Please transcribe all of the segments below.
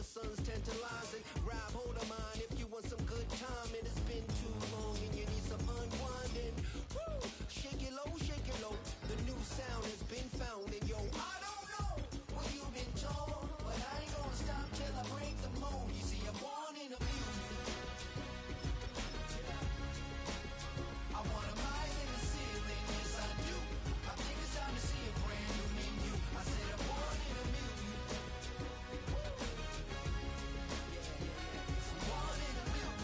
sun's tantalizing. Grab hold of mine if you want some good time. And it's been too long and you need some unwinding. Woo! Shake it low, shake it low. The new sound has been found. And yo, I don't know what you've been told, but I ain't gonna stop till I break the mold. You see, I'm born in a beauty. I want a mile in the ceiling, yes I do. I think it's time to see a brand new menu. I said I'm born in a million. I'm born in a million. Born in a million. Born in a million.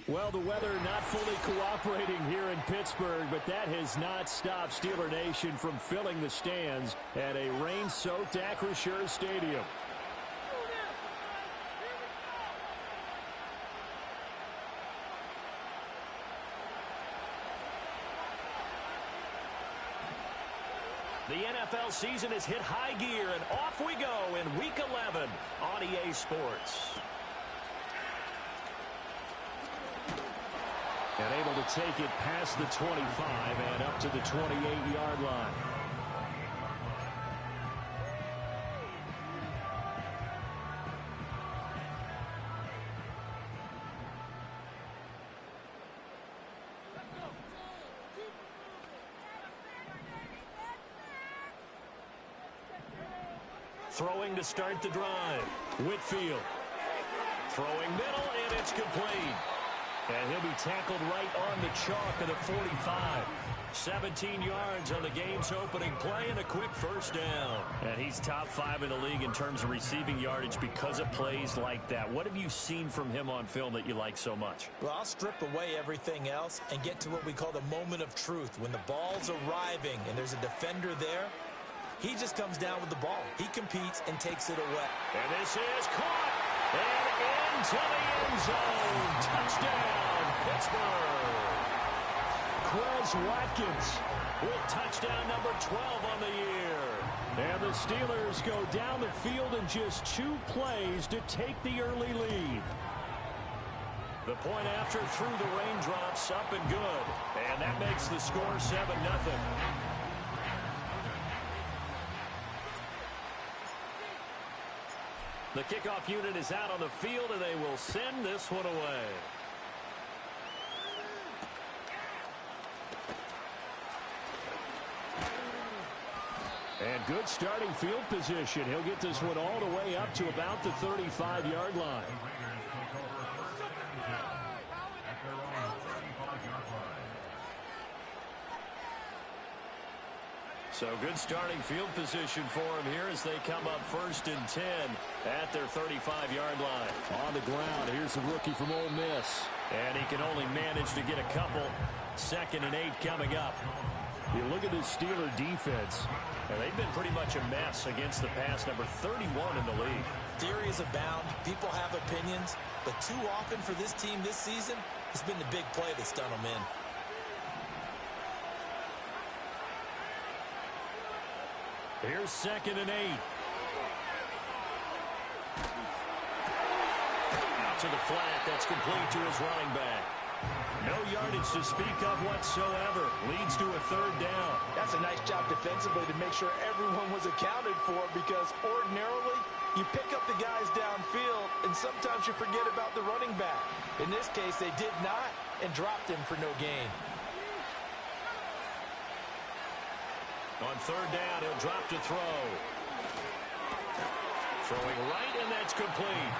Well, the weather not fully cooperating here in Pittsburgh, but that has not stopped Steeler Nation from filling the stands at a rain-soaked Acrisure Stadium. The NFL season has hit high gear, and off we go in Week 11 on EA Sports. And able to take it past the 25 and up to the 28-yard line. Throwing to start the drive. Whitfield. Throwing middle, and it's complete. And he'll be tackled right on the chalk of the 45. 17 yards on the game's opening play and a quick first down. And he's top 5 in the league in terms of receiving yardage because of plays like that. What have you seen from him on film that you like so much? Well, I'll strip away everything else and get to what we call the moment of truth. When the ball's arriving and there's a defender there, he just comes down with the ball. He competes and takes it away. And this is caught. And into the end zone. Touchdown, Pittsburgh. Quez Watkins with touchdown number 12 on the year. And the Steelers go down the field in just 2 plays to take the early lead. The point after through the raindrops, up and good. And that makes the score 7-0. The kickoff unit is out on the field, and they will send this one away. And good starting field position. He'll get this one all the way up to about the 35-yard line. So good starting field position for him here as they come up 1st and 10 at their 35-yard line. On the ground, here's the rookie from Ole Miss. And he can only manage to get a couple. 2nd and 8 coming up. You look at this Steeler defense, and they've been pretty much a mess against the pass, number 31 in the league. Theories abound. People have opinions. But too often for this team this season, it's been the big play that's done them in. Here's 2nd and 8. Out to the flat. That's complete to his running back. No yardage to speak of whatsoever. Leads to a 3rd down. That's a nice job defensively to make sure everyone was accounted for, because ordinarily you pick up the guys downfield and sometimes you forget about the running back. In this case, they did not and dropped him for no gain. On third down, he'll drop to throw. Throwing right, and that's complete.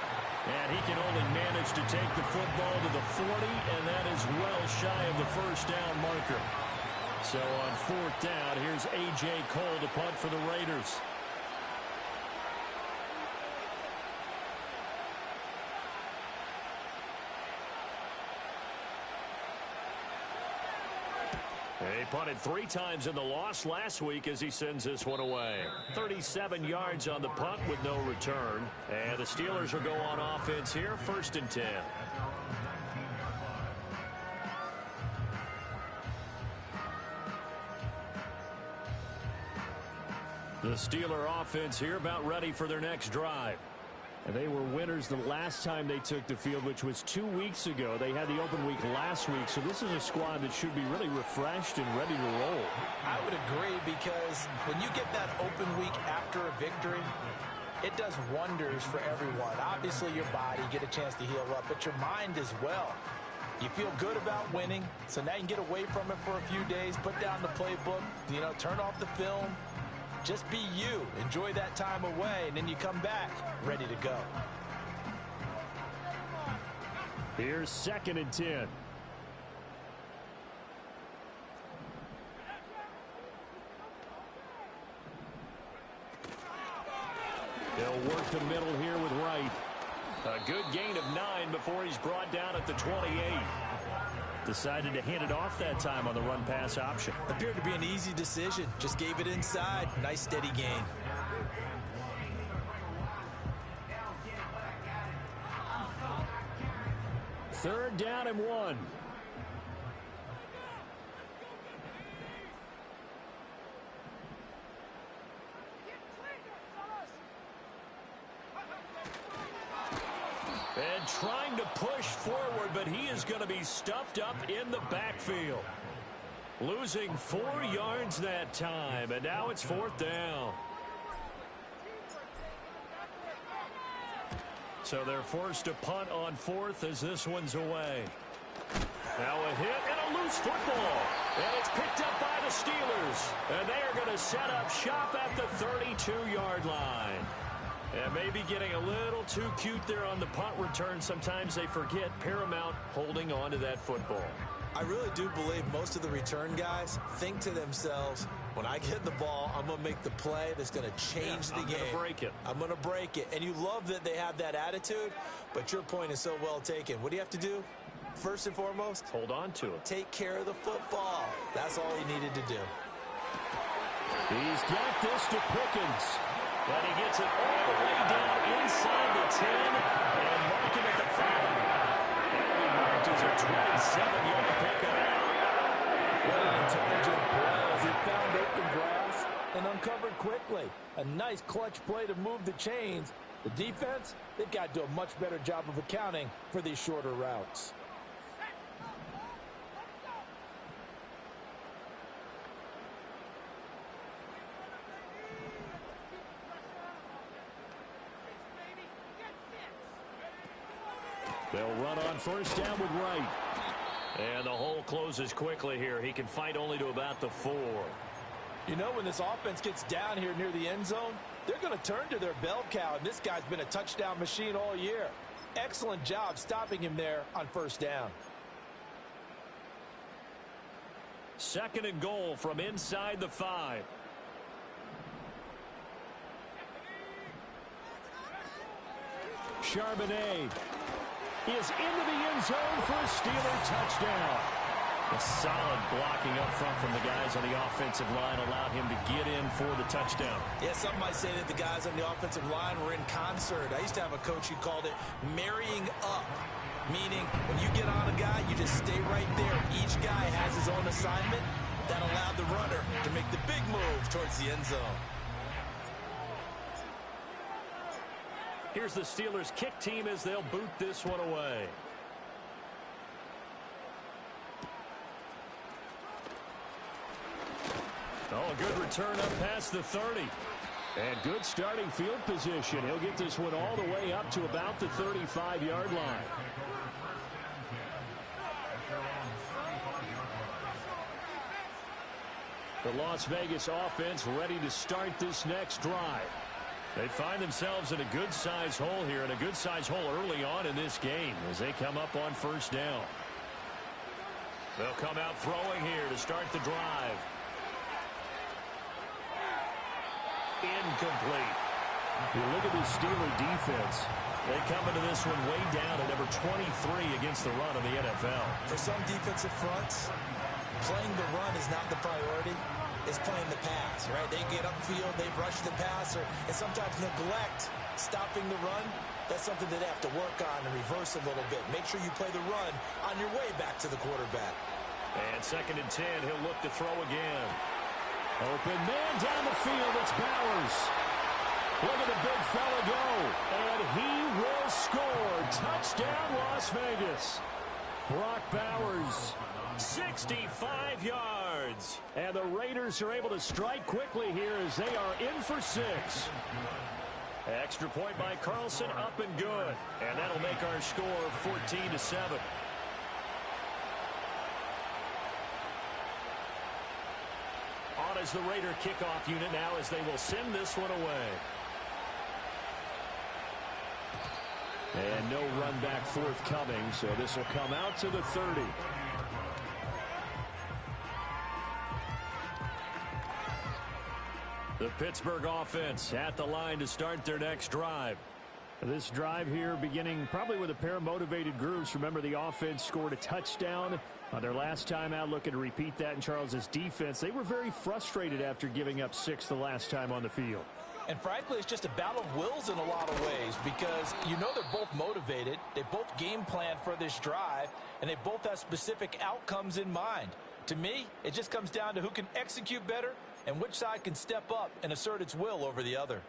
And he can only manage to take the football to the 40, and that is well shy of the first down marker. So on fourth down, here's A.J. Cole to punt for the Raiders. He punted 3 times in the loss last week as he sends this one away. 37 yards on the punt with no return. And the Steelers will go on offense here, 1st and 10. The Steeler offense here about ready for their next drive. And they were winners the last time they took the field, which was 2 weeks ago. They had the open week last week, so this is a squad that should be really refreshed and ready to roll. I would agree, because when you get that open week after a victory, it does wonders for everyone. Obviously, your body, get a chance to heal up, but your mind as well. You feel good about winning, so now you can get away from it for a few days, put down the playbook, turn off the film. Just be you. Enjoy that time away, and then you come back ready to go. Here's 2nd and 10. They'll work the middle here with Wright. A good gain of 9 before he's brought down at the 28. Decided to hand it off that time on the run-pass option. Appeared to be an easy decision. Just gave it inside. Nice steady gain. Third down and 1. And trying to push forward, but he is going to be stuffed up in the backfield. Losing 4 yards that time, and now it's 4th down. So they're forced to punt on 4th as this one's away. Now a hit and a loose football. And it's picked up by the Steelers. And they are going to set up shop at the 32-yard line. And maybe getting a little too cute there on the punt return. Sometimes they forget paramount holding on to that football. I really do believe most of the return guys think to themselves, when I get the ball, I'm going to make the play that's going to change the game. I'm going to break it. I'm going to break it. And you love that they have that attitude, but your point is so well taken. What do you have to do? First and foremost, hold on to it. Take care of the football. That's all he needed to do. He's got this to Pickens. But he gets it all the way down inside the 10 and mark him at the 5. That'll be marked as a 27-yard pickup. What an intelligent play as he found open grass and uncovered quickly. A nice clutch play to move the chains. The defense, they've got to do a much better job of accounting for these shorter routes. They'll run on first down with Wright. And the hole closes quickly here. He can fight only to about the 4. You know, when this offense gets down here near the end zone, they're going to turn to their bell cow, and this guy's been a touchdown machine all year. Excellent job stopping him there on first down. 2nd and goal from inside the 5. Charbonnet is into the end zone for a Steeler touchdown. A solid blocking up front from the guys on the offensive line allowed him to get in for the touchdown. Yeah, some might say that the guys on the offensive line were in concert. I used to have a coach who called it marrying up, meaning when you get on a guy, you just stay right there. Each guy has his own assignment. That allowed the runner to make the big move towards the end zone. Here's the Steelers kick team as they'll boot this one away. Oh, a good return up past the 30. And good starting field position. He'll get this one all the way up to about the 35-yard line. The Las Vegas offense ready to start this next drive. They find themselves in a good-sized hole here, and a good-sized hole early on in this game as they come up on first down. They'll come out throwing here to start the drive. Incomplete. You look at this Steeler defense. They come into this one way down at number 23 against the run in the NFL. For some defensive fronts, playing the run is not the priority. It's playing the pass, right? They get upfield, they rush the passer, and sometimes neglect stopping the run. That's something that they have to work on and reverse a little bit. Make sure you play the run on your way back to the quarterback. And 2nd and 10, he'll look to throw again. Open man down the field, it's Bowers. Look at the big fella go, and he will score. Touchdown, Las Vegas. Brock Bowers, 65 yards. And the Raiders are able to strike quickly here as they are in for 6. Extra point by Carlson, up and good. And that'll make our score 14-7. On as the Raider kickoff unit now as they will send this one away. And no run back forthcoming, so this will come out to the 30. The Pittsburgh offense at the line to start their next drive. This drive here beginning probably with a pair of motivated groups. Remember, the offense scored a touchdown on their last time out. Looking to repeat that in Charles's defense. They were very frustrated after giving up 6 the last time on the field. And frankly, it's just a battle of wills in a lot of ways because you know they're both motivated. They both game plan for this drive, and they both have specific outcomes in mind. To me, it just comes down to who can execute better and which side can step up and assert its will over the other.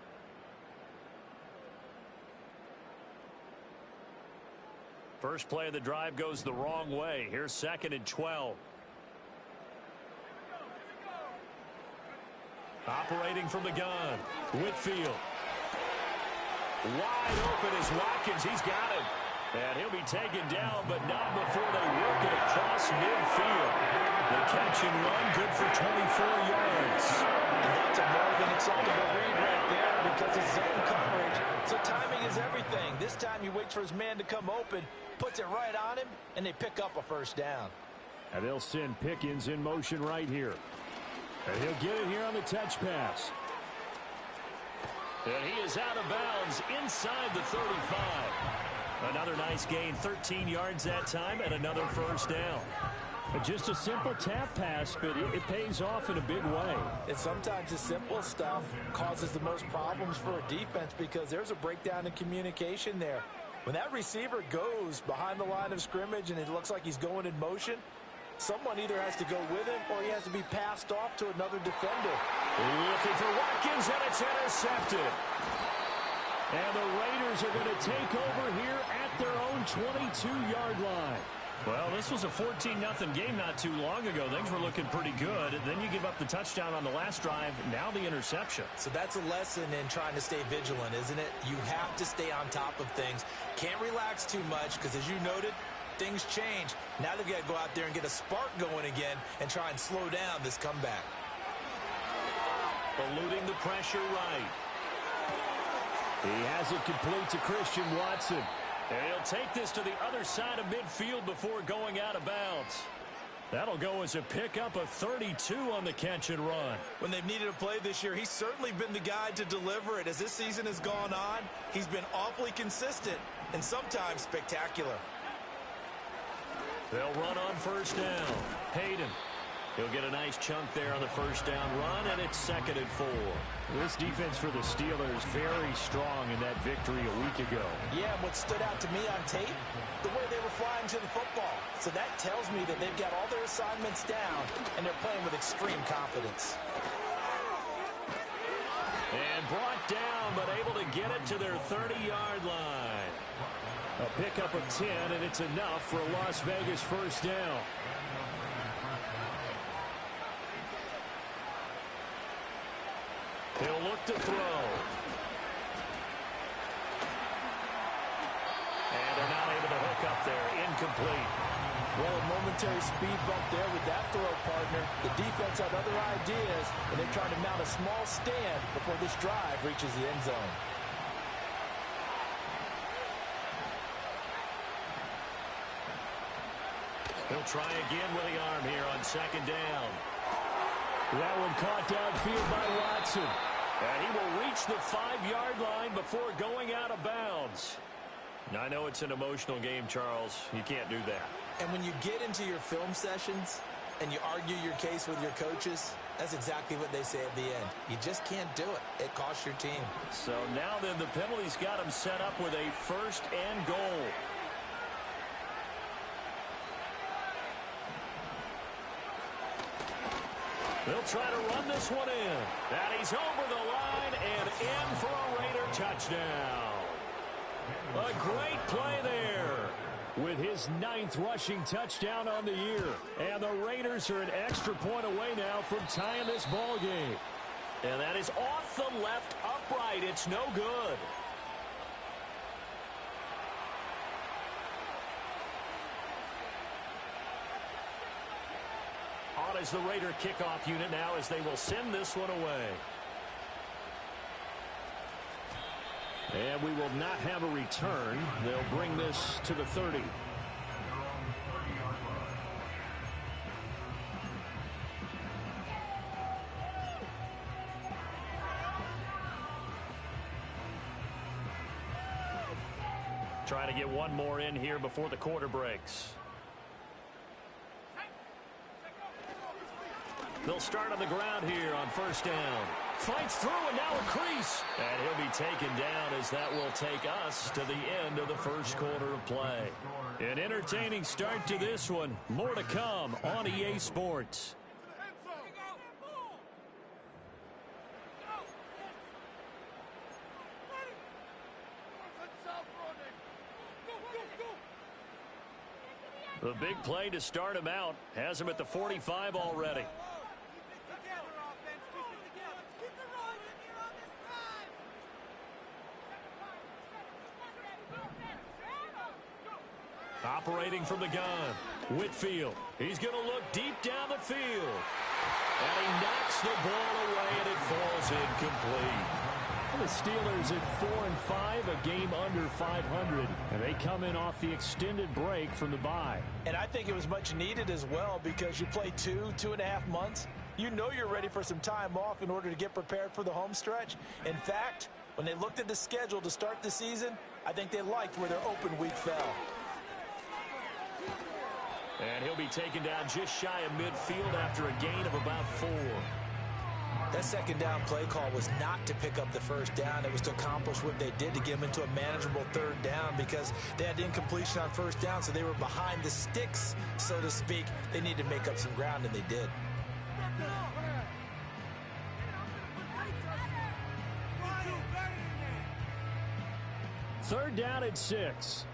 First play of the drive goes the wrong way. Here's 2nd and 12. Operating from the gun, Whitfield. Wide open is Watkins. He's got it. And he'll be taken down, but not before they work it across midfield. The catch and run, good for 24 yards. And that's a more than acceptable read right there because it's zone coverage. So timing is everything. This time he waits for his man to come open, puts it right on him, and they pick up a first down. And they'll send Pickens in motion right here. And he'll get it here on the touch pass. And he is out of bounds inside the 35. Another nice gain, 13 yards that time, and another first down. Just a simple tap pass, but it pays off in a big way. And sometimes the simple stuff causes the most problems for a defense because there's a breakdown in communication there. When that receiver goes behind the line of scrimmage and it looks like he's going in motion, someone either has to go with him or he has to be passed off to another defender. Looking for Watkins, and it's intercepted. And the Raiders are going to take over here at their own 22-yard line. Well, this was a 14-0 game not too long ago. Things were looking pretty good. Then you give up the touchdown on the last drive. Now the interception. So that's a lesson in trying to stay vigilant, isn't it? You have to stay on top of things. Can't relax too much because, as you noted, things change. Now they've got to go out there and get a spark going again and try and slow down this comeback. Eluding the pressure right. He has it complete to Christian Watson. And he'll take this to the other side of midfield before going out of bounds. That'll go as a pickup of 32 on the catch and run. When they've needed a play this year, he's certainly been the guy to deliver it. As this season has gone on, he's been awfully consistent and sometimes spectacular. They'll run on first down. Hayden. He'll get a nice chunk there on the first down run, and it's 2nd and 4. This defense for the Steelers very strong in that victory a week ago. Yeah, and what stood out to me on tape, the way they were flying to the football. So that tells me that they've got all their assignments down, and they're playing with extreme confidence. And brought down, but able to get it to their 30-yard line. A pickup of 10, and it's enough for a Las Vegas first down. He'll look to throw. And they're not able to hook up there. Incomplete. Well, a momentary speed bump there with that throw, partner. The defense had other ideas, and they're trying to mount a small stand before this drive reaches the end zone. He'll try again with the arm here on second down. That one caught downfield by Watson. And he will reach the 5-yard line before going out of bounds. I know it's an emotional game, Charles. You can't do that. And when you get into your film sessions and you argue your case with your coaches, that's exactly what they say at the end. You just can't do it. It costs your team. So now then the penalty's got him set up with a first and goal. They'll try to run this one in. And he's over the line and in for a Raider touchdown. A great play there. With his 9th rushing touchdown on the year. And the Raiders are an extra point away now from tying this ball game. And that is off the left upright. It's no good. On is the Raider kickoff unit now as they will send this one away. And we will not have a return. They'll bring this to the 30. Trying to get one more in here before the quarter breaks. They'll start on the ground here on first down. Fights through and now a crease. And he'll be taken down as that will take us to the end of the first quarter of play. An entertaining start to this one. More to come on EA Sports. The big play to start him out has him at the 45 already. Operating from the gun, Whitfield. He's going to look deep down the field. And he knocks the ball away, and it falls incomplete. The Steelers at 4-5, a game under 500. And they come in off the extended break from the bye. And I think it was much needed as well because you play 2.5 months. You know you're ready for some time off in order to get prepared for the home stretch. In fact, when they looked at the schedule to start the season, I think they liked where their open week fell. And he'll be taken down just shy of midfield after a gain of about 4. That second down play call was not to pick up the first down. It was to accomplish what they did to get them into a manageable third down because they had incompletion on first down, so they were behind the sticks, so to speak. They needed to make up some ground, and they did. Third down at 6.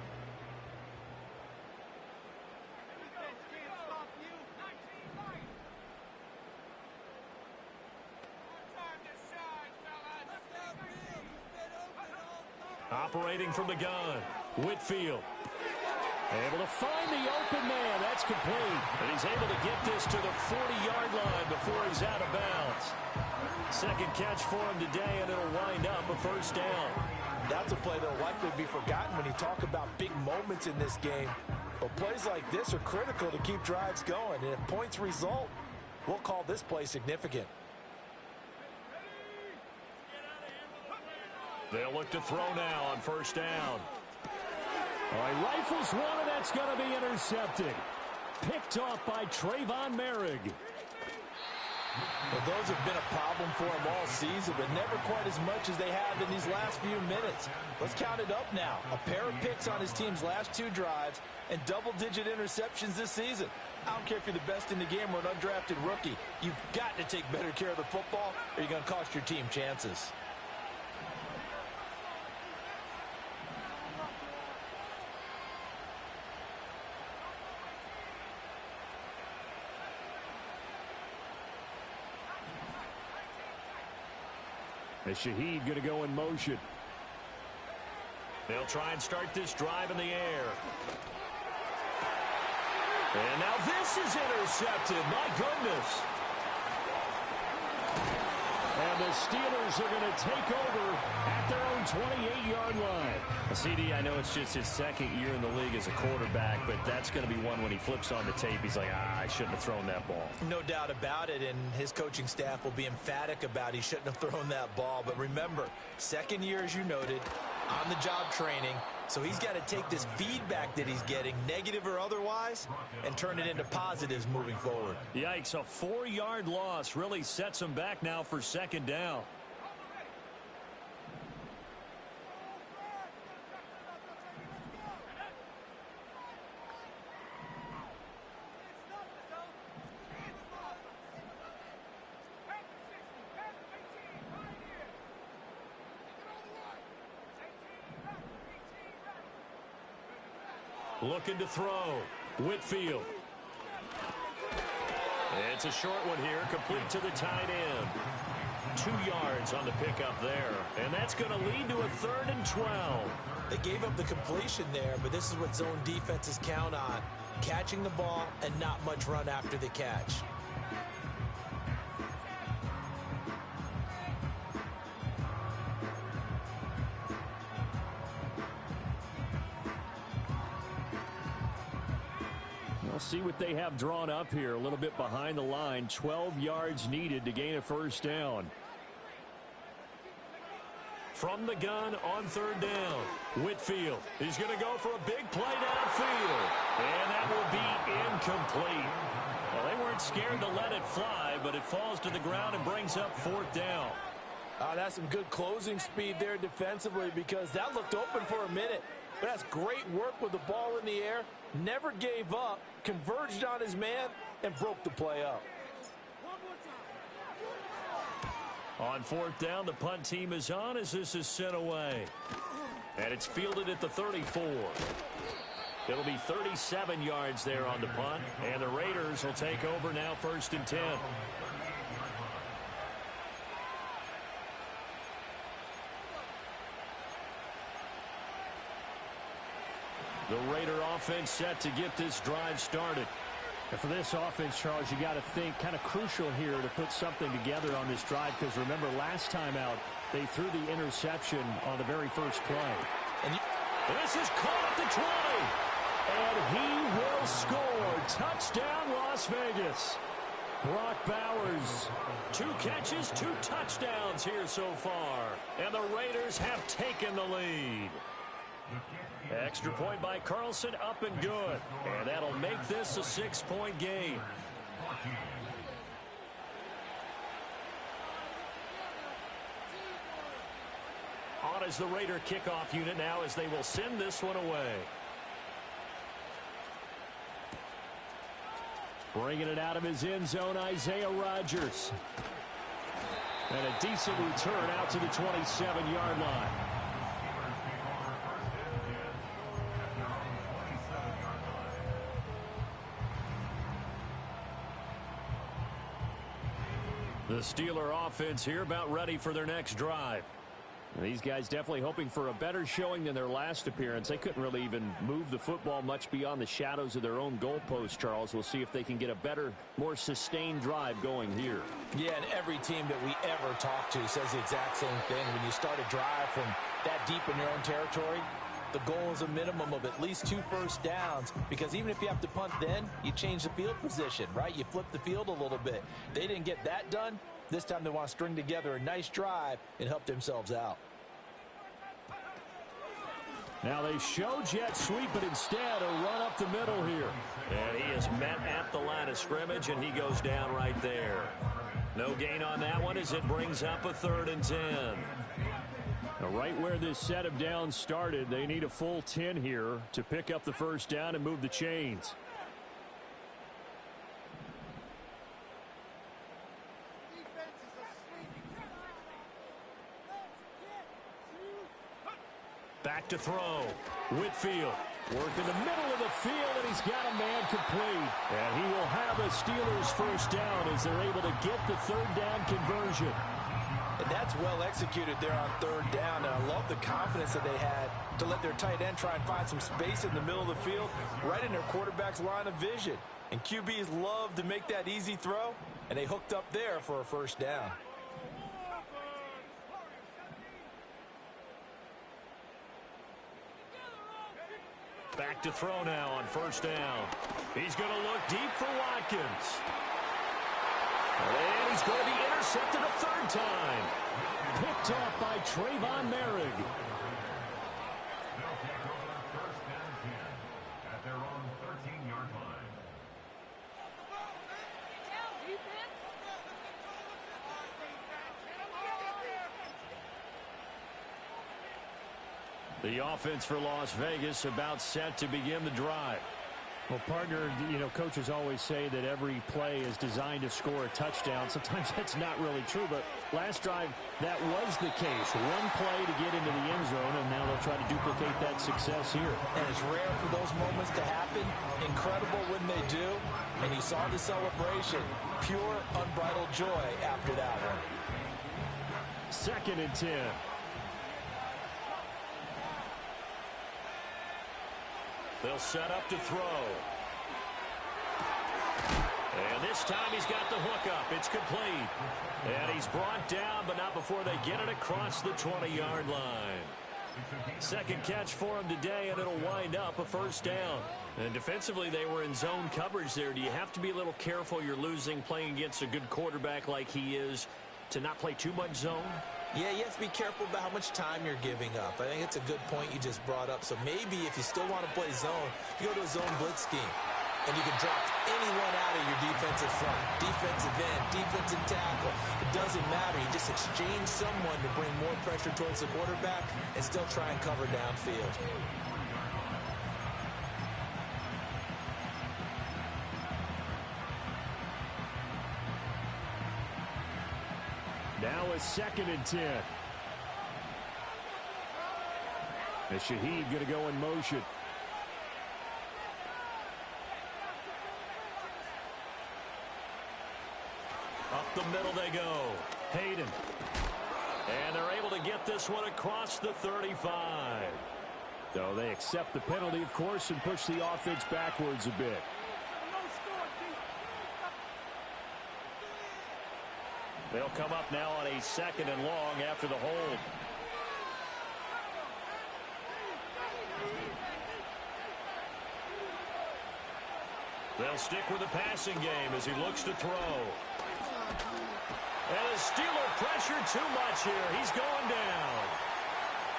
Operating from the gun, Whitfield. Able to find the open man. That's complete. And he's able to get this to the 40-yard line before he's out of bounds. Second catch for him today, and it'll wind up a first down. That's a play that'll likely be forgotten when you talk about big moments in this game. But plays like this are critical to keep drives going. And if points result, we'll call this play significant. They'll look to throw now on first down. All right, rifles one, and that's going to be intercepted. Picked off by Trayvon Merrick. Well, those have been a problem for him all season, but never quite as much as they have in these last few minutes. Let's count it up now. A pair of picks on his team's last 2 drives and double-digit interceptions this season. I don't care if you're the best in the game or an undrafted rookie. You've got to take better care of the football or you're going to cost your team chances. And Shaheed going to go in motion. They'll try and start this drive in the air. And now this is intercepted. My goodness. the Steelers are going to take over at their own 28-yard line. CD, I know it's just his second year in the league as a quarterback, but that's going to be one when he flips on the tape. He's like, I shouldn't have thrown that ball. No doubt about it, and his coaching staff will be emphatic about he shouldn't have thrown that ball. But remember, second year, as you noted, on-the-job training. So he's got to take this feedback that he's getting, negative or otherwise, and turn it into positives moving forward. Yikes, a 4-yard loss really sets him back now for second down. Looking to throw. Whitfield. It's a short one here, complete to the tight end. 2 yards on the pickup there, and that's going to lead to a 3rd and 12. They gave up the completion there, but this is what zone defenses count on. Catching the ball and not much run after the catch. See what they have drawn up here. A little bit behind the line. 12 yards needed to gain a first down. From the gun on 3rd down. Whitfield. He's going to go for a big play downfield. And that will be incomplete. Well, they weren't scared to let it fly, but it falls to the ground and brings up 4th down. That's some good closing speed there defensively, because that looked open for a minute. But that's great work with the ball in the air. Never gave up, converged on his man, and broke the play up. On 4th down, the punt team is on as this is sent away. And it's fielded at the 34. It'll be 37 yards there on the punt, and the Raiders will take over now 1st and 10. The Raider offense set to get this drive started. And for this offense, Charles, you got to think kind of crucial here to put something together on this drive, because remember last time out they threw the interception on the very first play. And this is caught at the 20. And he will score. Touchdown, Las Vegas. Brock Bowers, 2 catches, 2 touchdowns here so far. And the Raiders have taken the lead. Extra point by Carlson, up and good. And that'll make this a 6-point game. On as the Raider kickoff unit now as they will send this one away. Bringing it out of his end zone, Isaiah Rodgers. And a decent return out to the 27-yard line. The Steeler offense here about ready for their next drive. These guys definitely hoping for a better showing than their last appearance. They couldn't really even move the football much beyond the shadows of their own goalpost, Charles. We'll see if they can get a better, more sustained drive going here. Yeah, and every team that we ever talk to says the exact same thing. When you start a drive from that deep in your own territory, the goal is a minimum of at least 2 first downs, because even if you have to punt then, you change the field position, right? You flip the field a little bit. They didn't get that done. This time they want to string together a nice drive and help themselves out. Now they show jet sweep, but instead a run up the middle here. And he is met at the line of scrimmage, and he goes down right there. No gain on that one as it brings up a 3rd and 10. Now right where this set of downs started, they need a full 10 here to pick up the first down and move the chains. Back to throw. Whitfield working the middle of the field, and he's got a man complete. And he will have a Steelers first down as they're able to get the 3rd down conversion. And that's well executed there on 3rd down. And I love the confidence that they had to let their tight end try and find some space in the middle of the field, right in their quarterback's line of vision. And QBs love to make that easy throw, and they hooked up there for a first down. back to throw now on first down. He's going to look deep for Watkins. And he's going to be intercepted a third time. Picked off by Trayvon Merrick. At their own 13-yard line. The offense for Las Vegas about set to begin the drive. Well, partner, coaches always say that every play is designed to score a touchdown. Sometimes that's not really true, but last drive, that was the case. One play to get into the end zone, and now they'll try to duplicate that success here. And it's rare for those moments to happen. Incredible when they do. And you saw the celebration. Pure, unbridled joy after that one. 2nd and 10. They'll set up to throw. And this time he's got the hook up. It's complete. And he's brought down, but not before they get it across the 20-yard line. Second catch for him today, and it'll wind up a first down. And defensively, they were in zone coverage there. Do you have to be a little careful you're losing playing against a good quarterback like he is to not play too much zone? Yeah, you have to be careful about how much time you're giving up. I think it's a good point you just brought up. So maybe if you still want to play zone, you go to a zone blitz scheme. And you can drop anyone out of your defensive front. Defensive end, defensive tackle. It doesn't matter. You just exchange someone to bring more pressure towards the quarterback and still try and cover downfield. Now a 2nd and 10. And Shaheed going to go in motion. Up the middle they go. Hayden. And they're able to get this one across the 35. So they accept the penalty, of course, and push the offense backwards a bit. They'll come up now on a 2nd and long after the hold. They'll stick with the passing game as he looks to throw. And the Steeler pressure too much here. He's going down.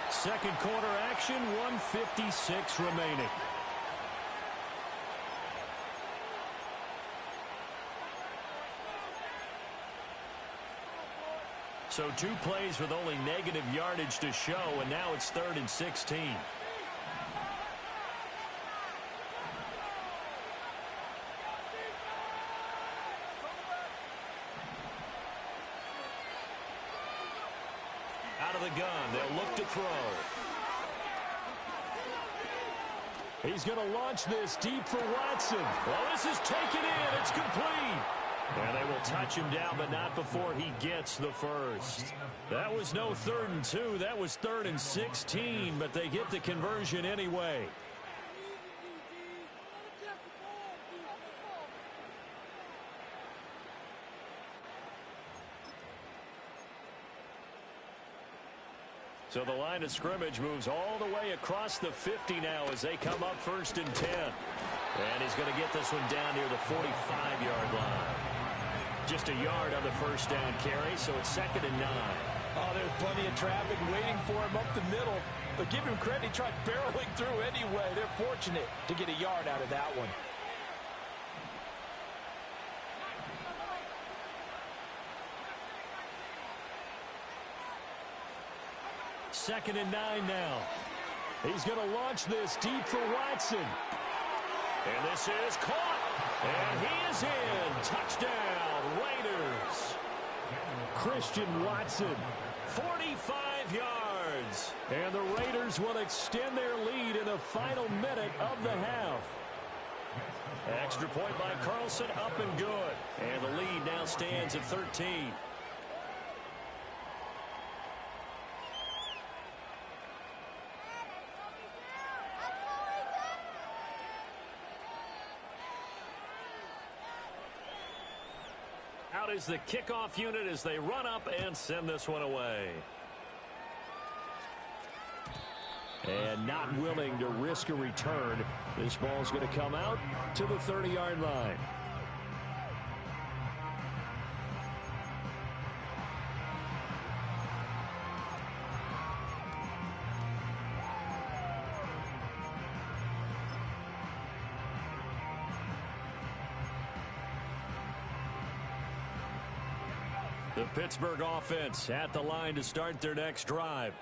Second quarter action, 1:56 remaining. So 2 plays with only negative yardage to show, and now it's 3rd and 16. Out of the gun, they'll look to throw. He's going to launch this deep for Watson. Well, this is taken in. It's complete. And they will touch him down, but not before he gets the first. That was no 3rd and 2. That was 3rd and 16, but they get the conversion anyway. So the line of scrimmage moves all the way across the 50 now as they come up 1st and 10. And he's going to get this one down near the 45-yard line. Just a yard on the first down carry, so it's 2nd and 9. Oh, there's plenty of traffic waiting for him up the middle. But give him credit, he tried barreling through anyway. They're fortunate to get a yard out of that one. Second and 9 now. He's going to launch this deep for Watson. And this is caught. And he is in. Touchdown, Raiders. Christian Watson. 45 yards. And the Raiders will extend their lead in the final minute of the half. Extra point by Carlson, up and good. And the lead now stands at 13. Out is the kickoff unit as they run up and send this one away. And not willing to risk a return. This ball's going to come out to the 30-yard line. The Pittsburgh offense at the line to start their next drive.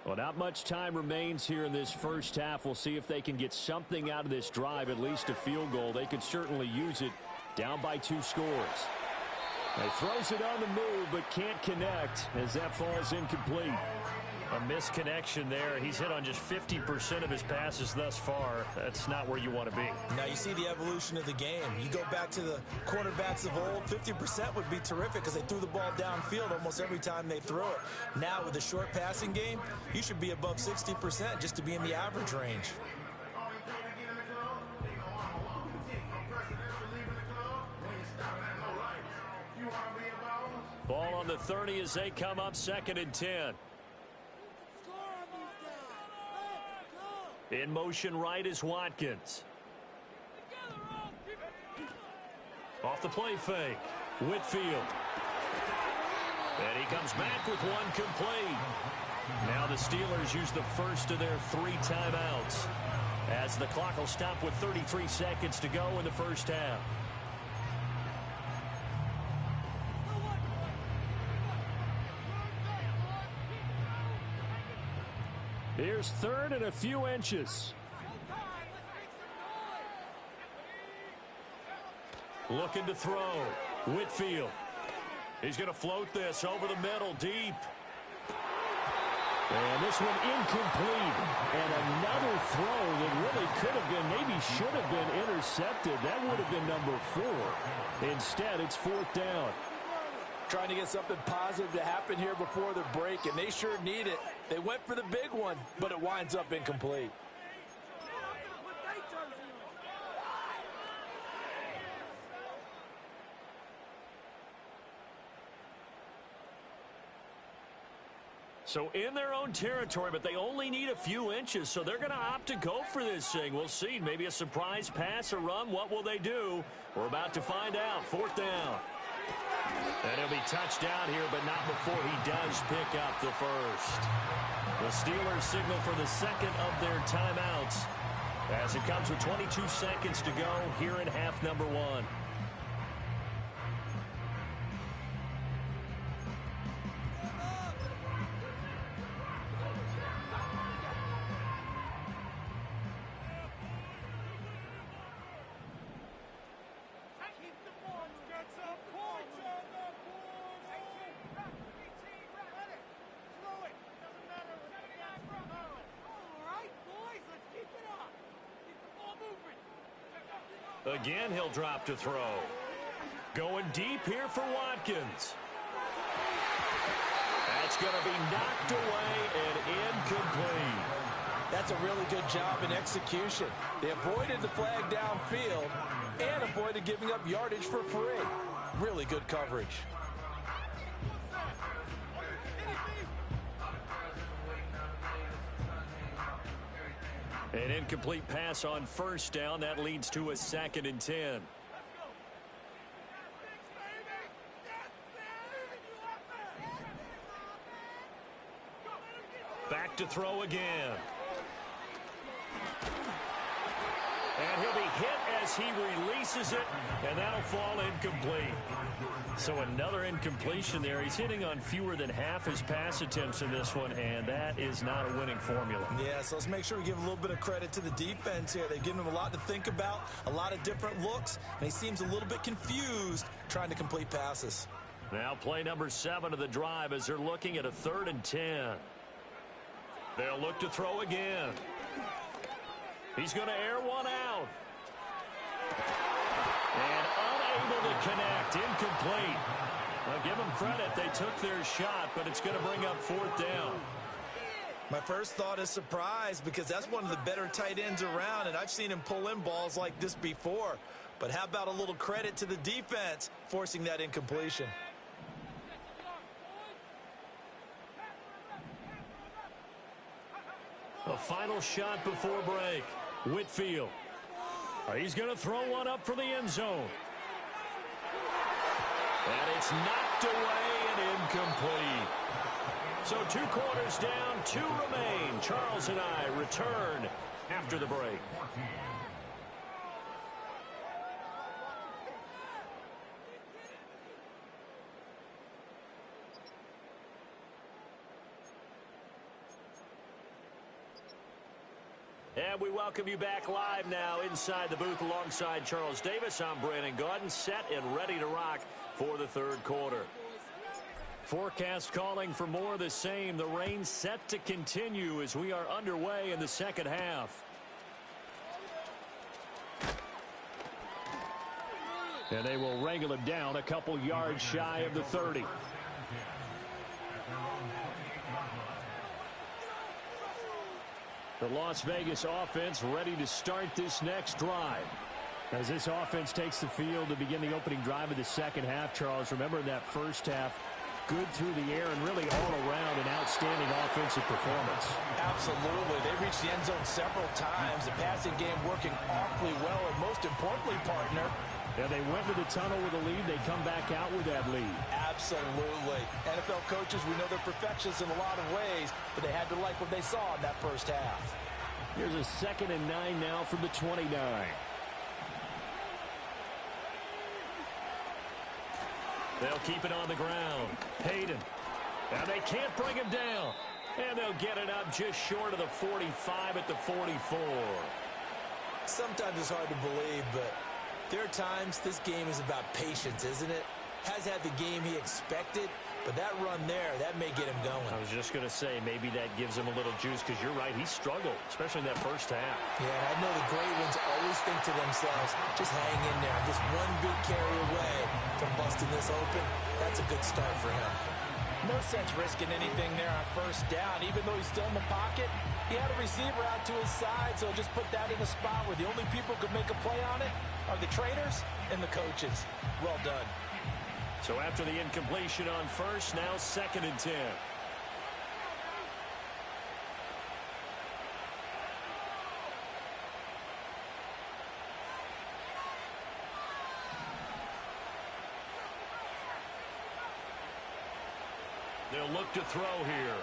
Well, not much time remains here in this first half. We'll see if they can get something out of this drive, at least a field goal. They could certainly use it, down by 2 scores. He throws it on the move, but can't connect as that falls incomplete. A misconnection there. He's hit on just 50% of his passes thus far. That's not where you want to be. Now you see the evolution of the game. You go back to the quarterbacks of old, 50% would be terrific because they threw the ball downfield almost every time they threw it. Now with the short passing game, you should be above 60% just to be in the average range. Ball on the 30 as they come up 2nd and 10. In motion right is Watkins. Off the play fake. Whitfield. And he comes back with one complete. Now the Steelers use the first of their 3 timeouts as the clock will stop with 33 seconds to go in the first half. Here's 3rd and a few inches. Looking to throw. Whitfield. He's going to float this over the middle, deep. And this one incomplete. And another throw that really could have been, maybe should have been intercepted. That would have been number 4. Instead, it's 4th down. Trying to get something positive to happen here before the break, and they sure need it. They went for the big one, but it winds up incomplete. So in their own territory, but they only need a few inches, so they're going to opt to go for this thing. We'll see. Maybe a surprise pass or run. What will they do? We're about to find out. 4th down. And he'll be touched down here, but not before he does pick up the first. The Steelers signal for the 2nd of their timeouts as it comes with 22 seconds to go here in half number 1. Again, he'll drop to throw. Going deep here for Watkins. That's going to be knocked away and incomplete. That's a really good job in execution. They avoided the flag downfield and avoided giving up yardage for free. Really good coverage. An incomplete pass on 1st down. That leads to a 2nd and 10. Back to throw again. And he'll be hit as he releases it, and that'll fall incomplete. So another incompletion there. He's hitting on fewer than half his pass attempts in this one, and that is not a winning formula. Yeah, so let's make sure we give a little bit of credit to the defense here. They've given him a lot to think about, a lot of different looks, and he seems a little bit confused trying to complete passes. Now play number 7 of the drive as they're looking at a 3rd and 10. They'll look to throw again. He's going to air one out. And unable to connect. Incomplete. Well, give them credit. They took their shot, but it's going to bring up 4th down. My first thought is surprise because that's one of the better tight ends around, and I've seen him pull in balls like this before. But how about a little credit to the defense forcing that incompletion? The final shot before break. Whitfield. He's going to throw one up for the end zone. And it's knocked away and incomplete. So 2 quarters down, 2 remain. Charles and I return after the break. And we welcome you back live now inside the booth alongside Charles Davis. I'm Brandon Gaudin, set and ready to rock for the third quarter. Forecast calling for more of the same. The rain set to continue as we are underway in the second half. And they will wrangle him down a couple yards shy of the 30. The Las Vegas offense ready to start this next drive. As this offense takes the field to begin the opening drive of the second half, Charles, remember in that first half, good through the air and really all around an outstanding offensive performance. Absolutely. They reached the end zone several times. The passing game working awfully well, and most importantly, partner, yeah, they went to the tunnel with a lead. They come back out with that lead. Absolutely. NFL coaches, we know they're perfectionists in a lot of ways, but they had to like what they saw in that first half. Here's a 2nd and 9 now from the 29. They'll keep it on the ground. Hayden. Now they can't bring him down. And they'll get it up just short of the 45 at the 44. Sometimes it's hard to believe, but there are times this game is about patience, isn't it? Has had the game he expected, but that run there, that may get him going. I was just going to say, maybe that gives him a little juice, because you're right, he struggled, especially in that first half. Yeah, and I know the great ones always think to themselves, just hang in there. Just one big carry away from busting this open. That's a good start for him. No sense risking anything there on first down. Even though he's still in the pocket, he had a receiver out to his side, so just put that in a spot where the only people who could make a play on it are the trainers and the coaches. Well done. So after the incompletion on first, now 2nd and 10. They'll look to throw here.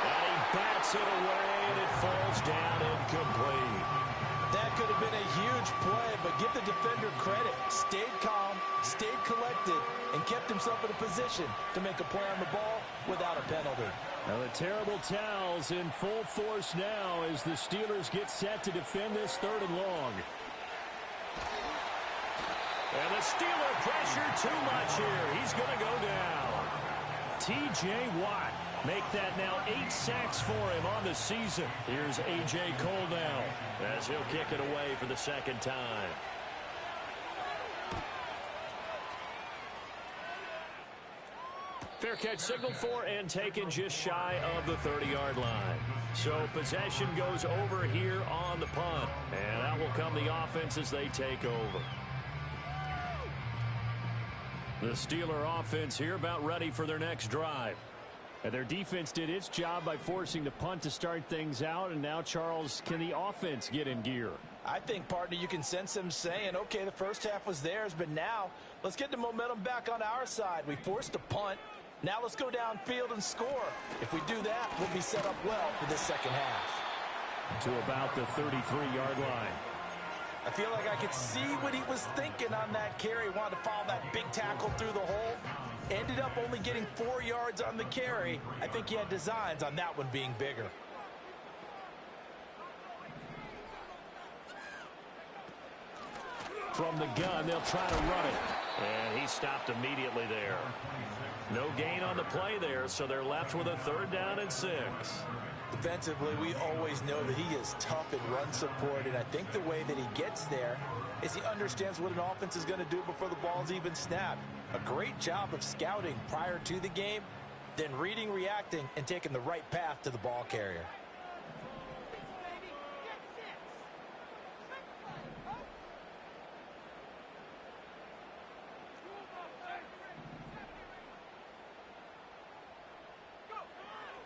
And he bats it away, and it falls down incomplete. That could have been a huge play, but give the defender credit. Stayed calm, stayed collected, and kept himself in a position to make a play on the ball without a penalty. Now the terrible towels in full force now as the Steelers get set to defend this 3rd and long. And the Steeler pressure too much here. He's going to go down. T.J. Watt make that now 8 sacks for him on the season. Here's A.J. Cole now as he'll kick it away for the 2nd time. Fair catch signaled for and taken just shy of the 30-yard line. So possession goes over here on the punt. And out will come the offense as they take over. The Steeler offense here about ready for their next drive. And their defense did its job by forcing the punt to start things out. And now, Charles, can the offense get in gear? I think, partner, you can sense them saying, okay, the first half was theirs, but now let's get the momentum back on our side. We forced a punt. Now let's go downfield and score. If we do that, we'll be set up well for this second half. To about the 33-yard line. I feel like I could see what he was thinking on that carry. Wanted to follow that big tackle through the hole. Ended up only getting 4 yards on the carry. I think he had designs on that one being bigger. From the gun, they'll try to run it. And he stopped immediately there. No gain on the play there, so they're left with a 3rd down and 6. Defensively, we always know that he is tough in run support, and I think the way that he gets there is he understands what an offense is going to do before the ball's even snapped. A great job of scouting prior to the game, then reading, reacting, and taking the right path to the ball carrier.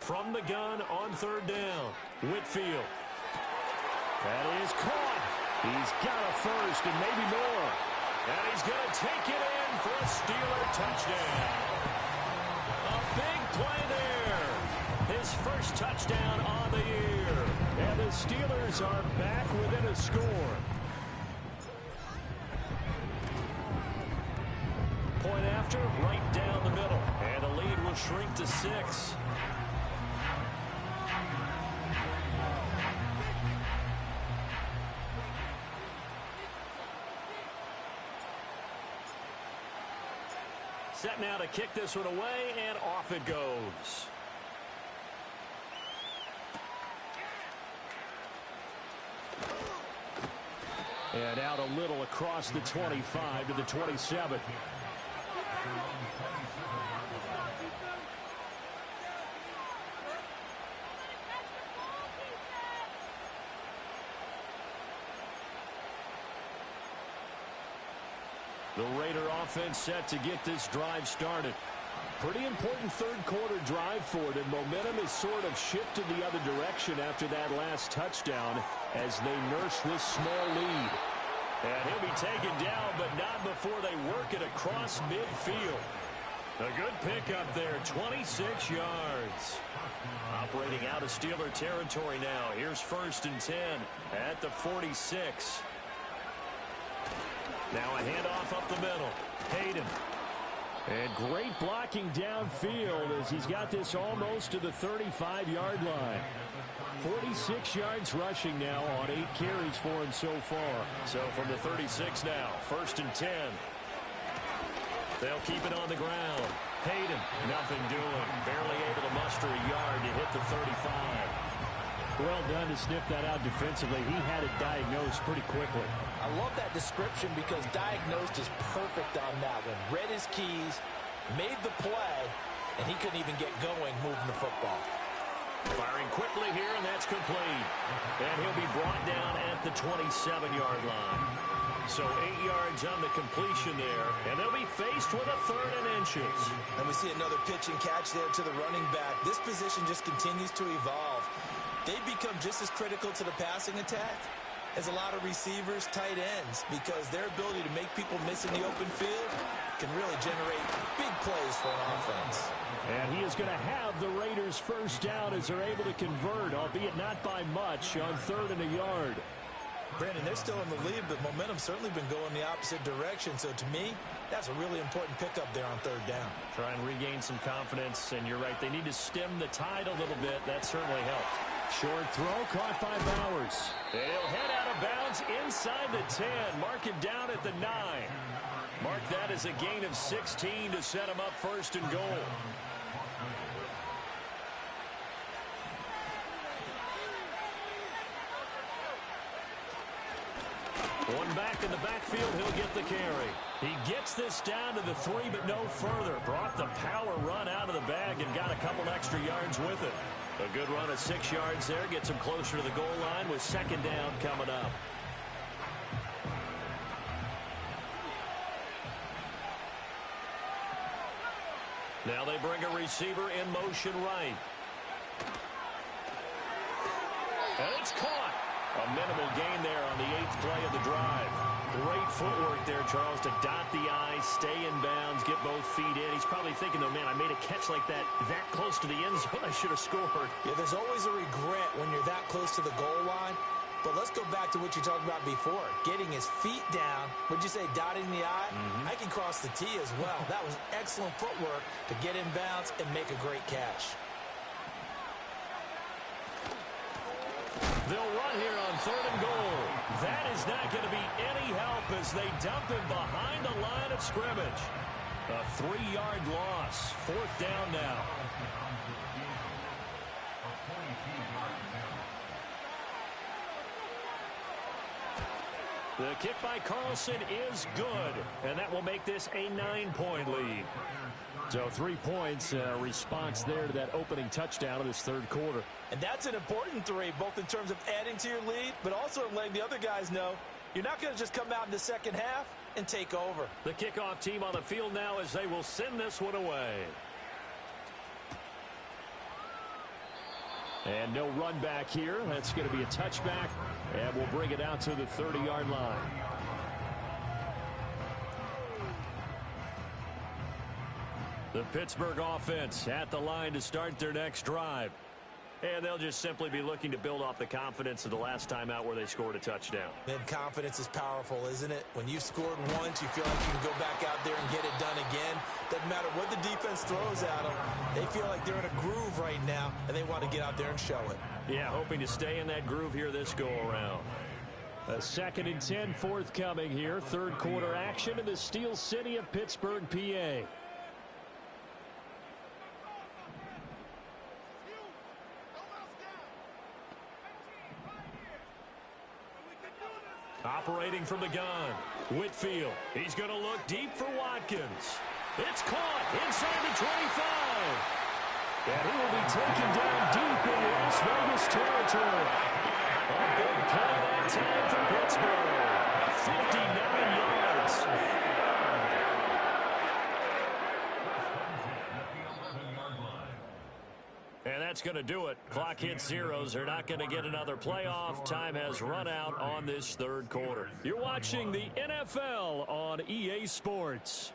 From the gun on third down, Whitfield. That is caught. He's got a first and maybe more. And he's going to take it in for a Steeler touchdown. A big play there. His first touchdown on the year. And the Steelers are back within a score. Point after, right down the middle. And the lead will shrink to 6. Set now to kick this one away, and off it goes. And out a little across the 25 to the 27. The Raider offense set to get this drive started. Pretty important third-quarter drive for it, and momentum has sort of shifted the other direction after that last touchdown as they nurse this small lead. And he'll be taken down, but not before they work it across midfield. A good pickup there, 26 yards. Operating out of Steeler territory now. Here's 1st and 10 at the 46. Now a handoff up the middle. Hayden. And great blocking downfield as he's got this almost to the 35-yard line. 46 yards rushing now on 8 carries for him so far. So from the 36 now, 1st and 10. They'll keep it on the ground. Hayden, nothing doing. Barely able to muster a yard to hit the 35. Well done to sniff that out defensively. He had it diagnosed pretty quickly. I love that description because diagnosed is perfect on that one. Read his keys, made the play, and he couldn't even get going moving the football. Firing quickly here, and that's complete. And he'll be brought down at the 27-yard line. So 8 yards on the completion there, and they'll be faced with a 3rd and inches. And we see another pitch and catch there to the running back. This position just continues to evolve. They become just as critical to the passing attack as a lot of receivers, tight ends, because their ability to make people miss in the open field can really generate big plays for an offense. And he is going to have the Raiders first down as they're able to convert, albeit not by much, on 3rd and a yard. Brandon, they're still in the lead, but momentum's certainly been going the opposite direction. So to me, that's a really important pickup there on 3rd down. Try and regain some confidence, and you're right, they need to stem the tide a little bit. That certainly helped. Short throw caught by Bowers. They'll head out of bounds inside the 10. Mark it down at the 9. Mark that as a gain of 16 to set him up 1st and goal. One back in the backfield, he'll get the carry. He gets this down to the 3, but no further. Brought the power run out of the bag and got a couple extra yards with it. A good run of 6 yards there. Gets him closer to the goal line with 2nd down coming up. Now they bring a receiver in motion right. And it's caught. A minimal gain there on the 8th play of the drive. Great footwork there, Charles, to dot the I, stay in bounds, get both feet in. He's probably thinking, though, man, I made a catch like that close to the end zone. I should have scored. Yeah, there's always a regret when you're that close to the goal line. But let's go back to what you talked about before. Getting his feet down. Would you say dotting the I? I can cross the T as well. That was excellent footwork to get in bounds and make a great catch. They'll run here on 3rd and goal. That is not going to be any help as they dump him behind the line of scrimmage. A 3-yard loss. 4th down now. The kick by Carlson is good, and that will make this a 9-point lead. So 3 points, response there to that opening touchdown of this 3rd quarter. And that's an important 3, both in terms of adding to your lead, but also letting the other guys know you're not going to just come out in the second half and take over. The kickoff team on the field now as they will send this one away. And no run back here. That's going to be a touchback, and we'll bring it out to the 30-yard line. The Pittsburgh offense at the line to start their next drive. And they'll just simply be looking to build off the confidence of the last time out where they scored a touchdown. Then confidence is powerful, isn't it? When you've scored once, you feel like you can go back out there and get it done again. Doesn't matter what the defense throws at them. They feel like they're in a groove right now, and they want to get out there and show it. Yeah, hoping to stay in that groove here this go-around. A 2nd and 10 forthcoming here. Third quarter action in the Steel City of Pittsburgh, PA. Operating from the gun, Whitfield. He's going to look deep for Watkins. It's caught inside the 25. And he will be taken down deep in Las Vegas territory. A big play that time for Pittsburgh. 59 yards. And that's going to do it. Clock hits zeros. They're not going to get another playoff. Time has run out on this third quarter. You're watching the NFL on EA Sports.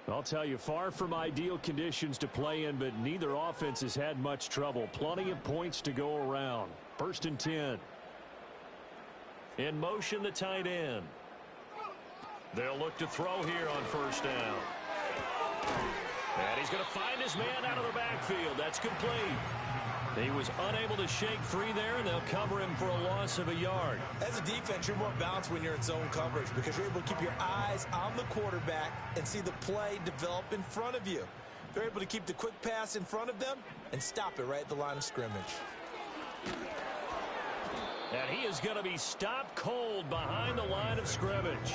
I'll tell you, far from ideal conditions to play in, but neither offense has had much trouble. Plenty of points to go around. 1st and 10. In motion, the tight end. They'll look to throw here on 1st down. And he's going to find his man out of the backfield. That's complete. He was unable to shake free there, and they'll cover him for a loss of a yard. As a defense, you're more balanced when you're in zone coverage because you're able to keep your eyes on the quarterback and see the play develop in front of you. They're able to keep the quick pass in front of them and stop it right at the line of scrimmage. And he is going to be stopped cold behind the line of scrimmage.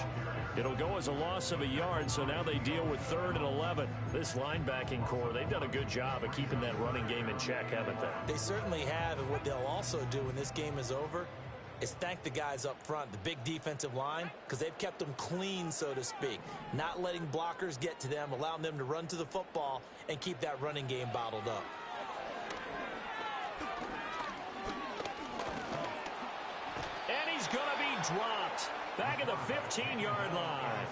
It'll go as a loss of a yard, so now they deal with 3rd and 11. This linebacking core, they've done a good job of keeping that running game in check, haven't they? They certainly have, and what they'll also do when this game is over is thank the guys up front, the big defensive line, because they've kept them clean, so to speak. Not letting blockers get to them, allowing them to run to the football and keep that running game bottled up. Going to be dropped back at the 15-yard line.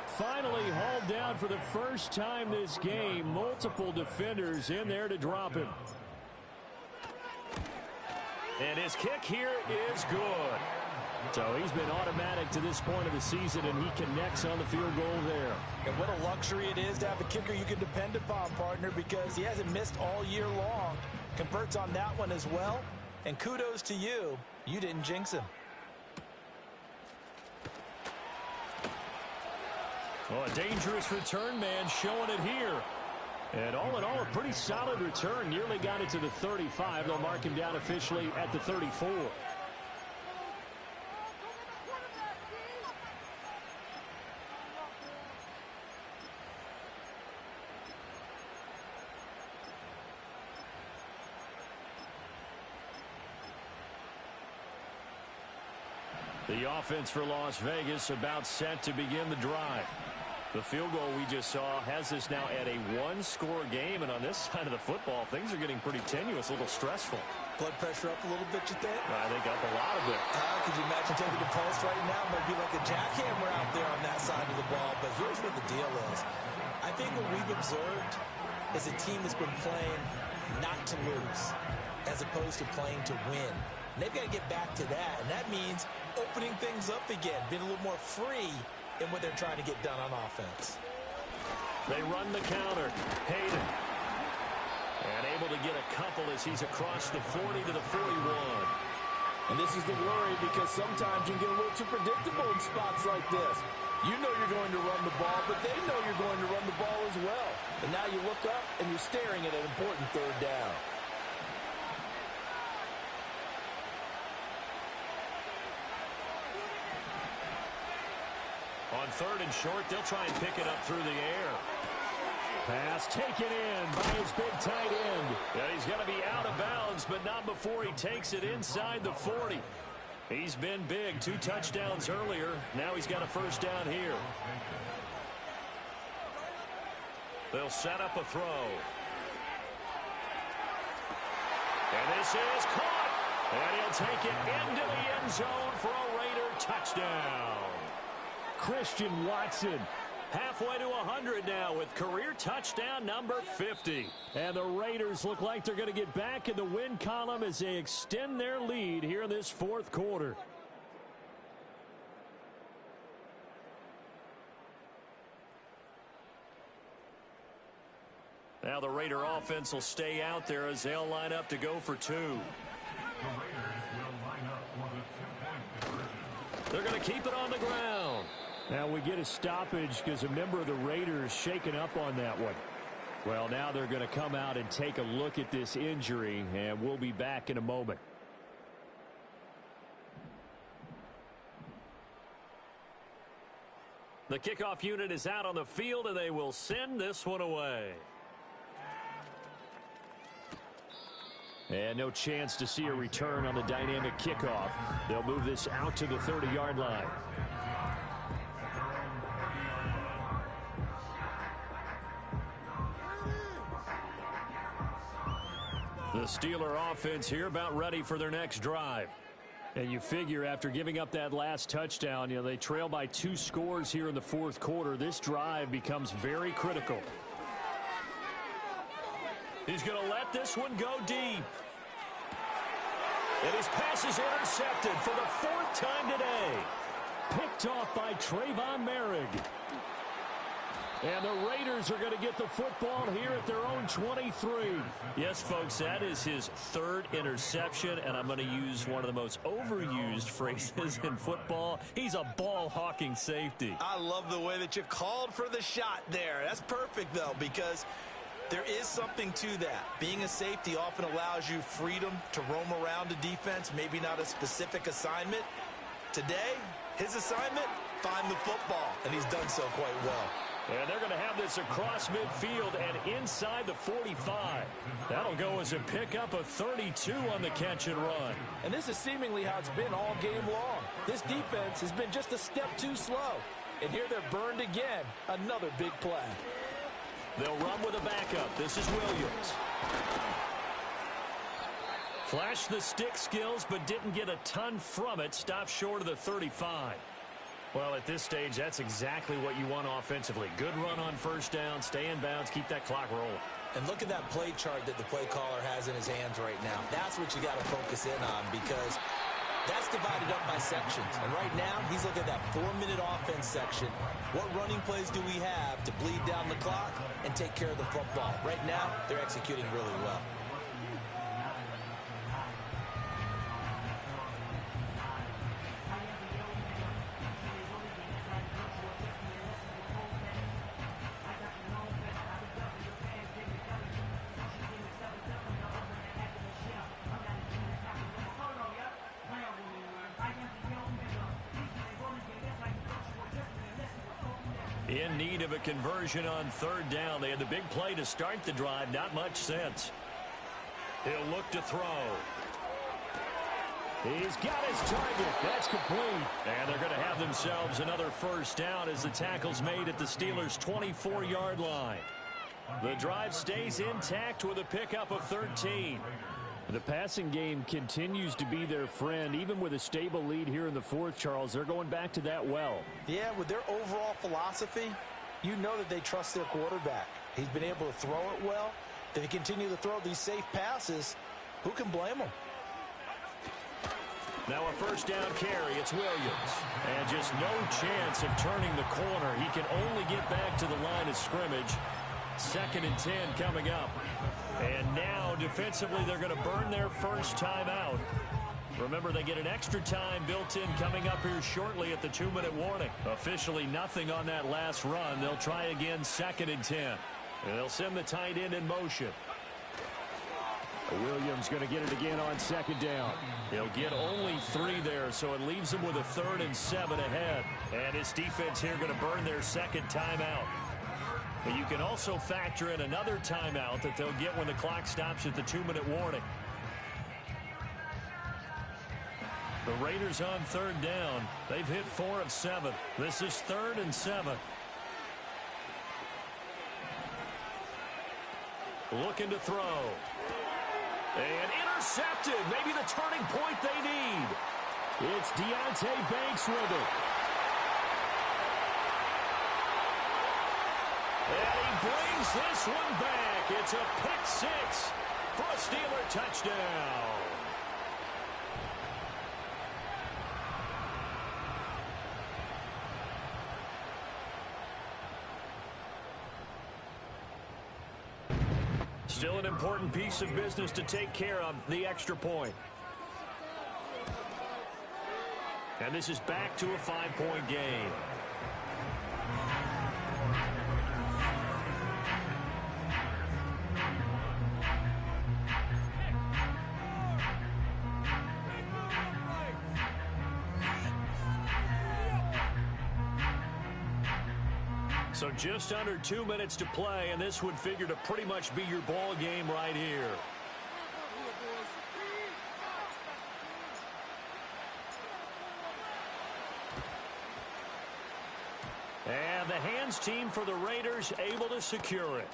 Finally hauled down for the first time this game. Multiple defenders in there to drop him. And his kick here is good. So he's been automatic to this point of the season, and he connects on the field goal there. And what a luxury it is to have a kicker you can depend upon, partner, because he hasn't missed all year long. Converts on that one as well. And kudos to you. You didn't jinx him. Well, a dangerous return man showing it here. And all in all, a pretty solid return. Nearly got it to the 35. They'll mark him down officially at the 34. The offense for Las Vegas about set to begin the drive. The field goal we just saw has us now at a one-score game, and on this side of the football, things are getting pretty tenuous, a little stressful. Blood pressure up a little bit, you think? I think up a lot of it. Could you imagine taking the pulse right now? Might be like a jackhammer out there on that side of the ball, but here's what the deal is. I think what we've observed is a team that's been playing not to lose as opposed to playing to win. And they've got to get back to that, and that means opening things up again, being a little more free in what they're trying to get done on offense. They run the counter. Hayden. And able to get a couple as he's across the 40 to the 41. And this is the worry because sometimes you can get a little too predictable in spots like this. You know you're going to run the ball, but they know you're going to run the ball as well. And now you look up and you're staring at an important 3rd down. On 3rd and short, they'll try and pick it up through the air. Pass taken in by his big tight end. Yeah, he's going to be out of bounds, but not before he takes it inside the 40. He's been big. 2 touchdowns earlier. Now he's got a first down here. They'll set up a throw. And this is caught. And he'll take it into the end zone for a Raider touchdown. Christian Watson. Halfway to 100 now with career touchdown number 50. And the Raiders look like they're going to get back in the win column as they extend their lead here in this fourth quarter. Now the Raider offense will stay out there as they'll line up to go for 2. The Raiders will line up for the 2-point conversion. They're going to keep it on the ground. Now we get a stoppage because a member of the Raiders shaken up on that one. Well, now they're going to come out and take a look at this injury, and we'll be back in a moment. The kickoff unit is out on the field, and they will send this one away. And no chance to see a return on the dynamic kickoff. They'll move this out to the 30-yard line. The Steeler offense here about ready for their next drive. And you figure after giving up that last touchdown, they trail by 2 scores here in the fourth quarter. This drive becomes very critical. He's going to let this one go deep. And his pass is intercepted for the 4th time today. Picked off by Trayvon Merrick. And the Raiders are going to get the football here at their own 23. Yes, folks, that is his 3rd interception, and I'm going to use one of the most overused phrases in football. He's a ball-hawking safety. I love the way that you called for the shot there. That's perfect, though, because there is something to that. Being a safety often allows you freedom to roam around a defense, maybe not a specific assignment. Today, his assignment, find the football, and he's done so quite well. And they're going to have this across midfield and inside the 45. That'll go as a pickup of 32 on the catch and run. And this is seemingly how it's been all game long. This defense has been just a step too slow. And here they're burned again. Another big play. They'll run with a backup. This is Williams. Flashed the stick skills, but didn't get a ton from it. Stopped short of the 35. Well, at this stage, that's exactly what you want offensively. Good run on first down, stay in bounds, keep that clock rolling. And look at that play chart that the play caller has in his hands right now. That's what you got to focus in on because that's divided up by sections. And right now, he's looking at that 4-minute offense section. What running plays do we have to bleed down the clock and take care of the football? Right now, they're executing really well. In need of a conversion on 3rd down. They had the big play to start the drive. Not much sense. He'll look to throw. He's got his target. That's complete. And they're going to have themselves another first down as the tackle's made at the Steelers' 24-yard line. The drive stays intact with a pickup of 13. The passing game continues to be their friend. Even with a stable lead here in the fourth, Charles, they're going back to that well. Yeah, with their overall philosophy, you know that they trust their quarterback. He's been able to throw it well. If they continue to throw these safe passes, who can blame them? Now a first down carry. It's Williams. And just no chance of turning the corner. He can only get back to the line of scrimmage. 2nd and 10 coming up. And now, defensively, they're going to burn their first timeout. Remember, they get an extra time built in coming up here shortly at the 2-minute warning. Officially nothing on that last run. They'll try again 2nd and 10. And they'll send the tight end in motion. Williams going to get it again on 2nd down. He'll get only 3 there, so it leaves him with a 3rd and 7 ahead. And his defense here going to burn their 2nd timeout. But you can also factor in another timeout that they'll get when the clock stops at the 2-minute warning. The Raiders on 3rd down. They've hit 4 of 7. This is 3rd and 7. Looking to throw. And intercepted. Maybe the turning point they need. It's Deonte Banks with it. And he brings this one back. It's a pick 6 for a Steeler touchdown. Still an important piece of business to take care of, the extra point. And this is back to a 5-point game. So just under 2 minutes to play, and this would figure to pretty much be your ball game right here. And the hands team for the Raiders able to secure it.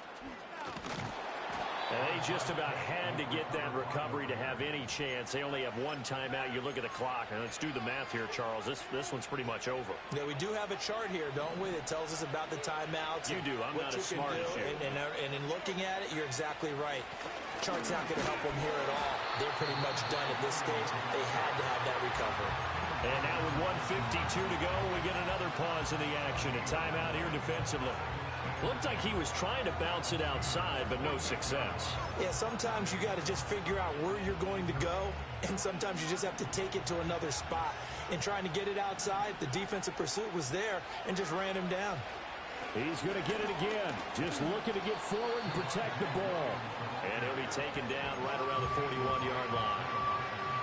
And they just about had to get that recovery to have any chance. They only have one timeout. You look at the clock, and let's do the math here, Charles. This one's pretty much over. Yeah, we do have a chart here, don't we, that tells us about the timeouts. You do. I'm not as smart as you. And in looking at it, you're exactly right. Chart's not going to help them here at all. They're pretty much done at this stage. They had to have that recovery. And now with 1:52 to go, we get another pause in the action. A timeout here defensively. Looked like he was trying to bounce it outside, but no success. Yeah, sometimes you got to just figure out where you're going to go, and sometimes you just have to take it to another spot. In trying to get it outside, the defensive pursuit was there and just ran him down. He's going to get it again. Just looking to get forward and protect the ball. And he'll be taken down right around the 41-yard line.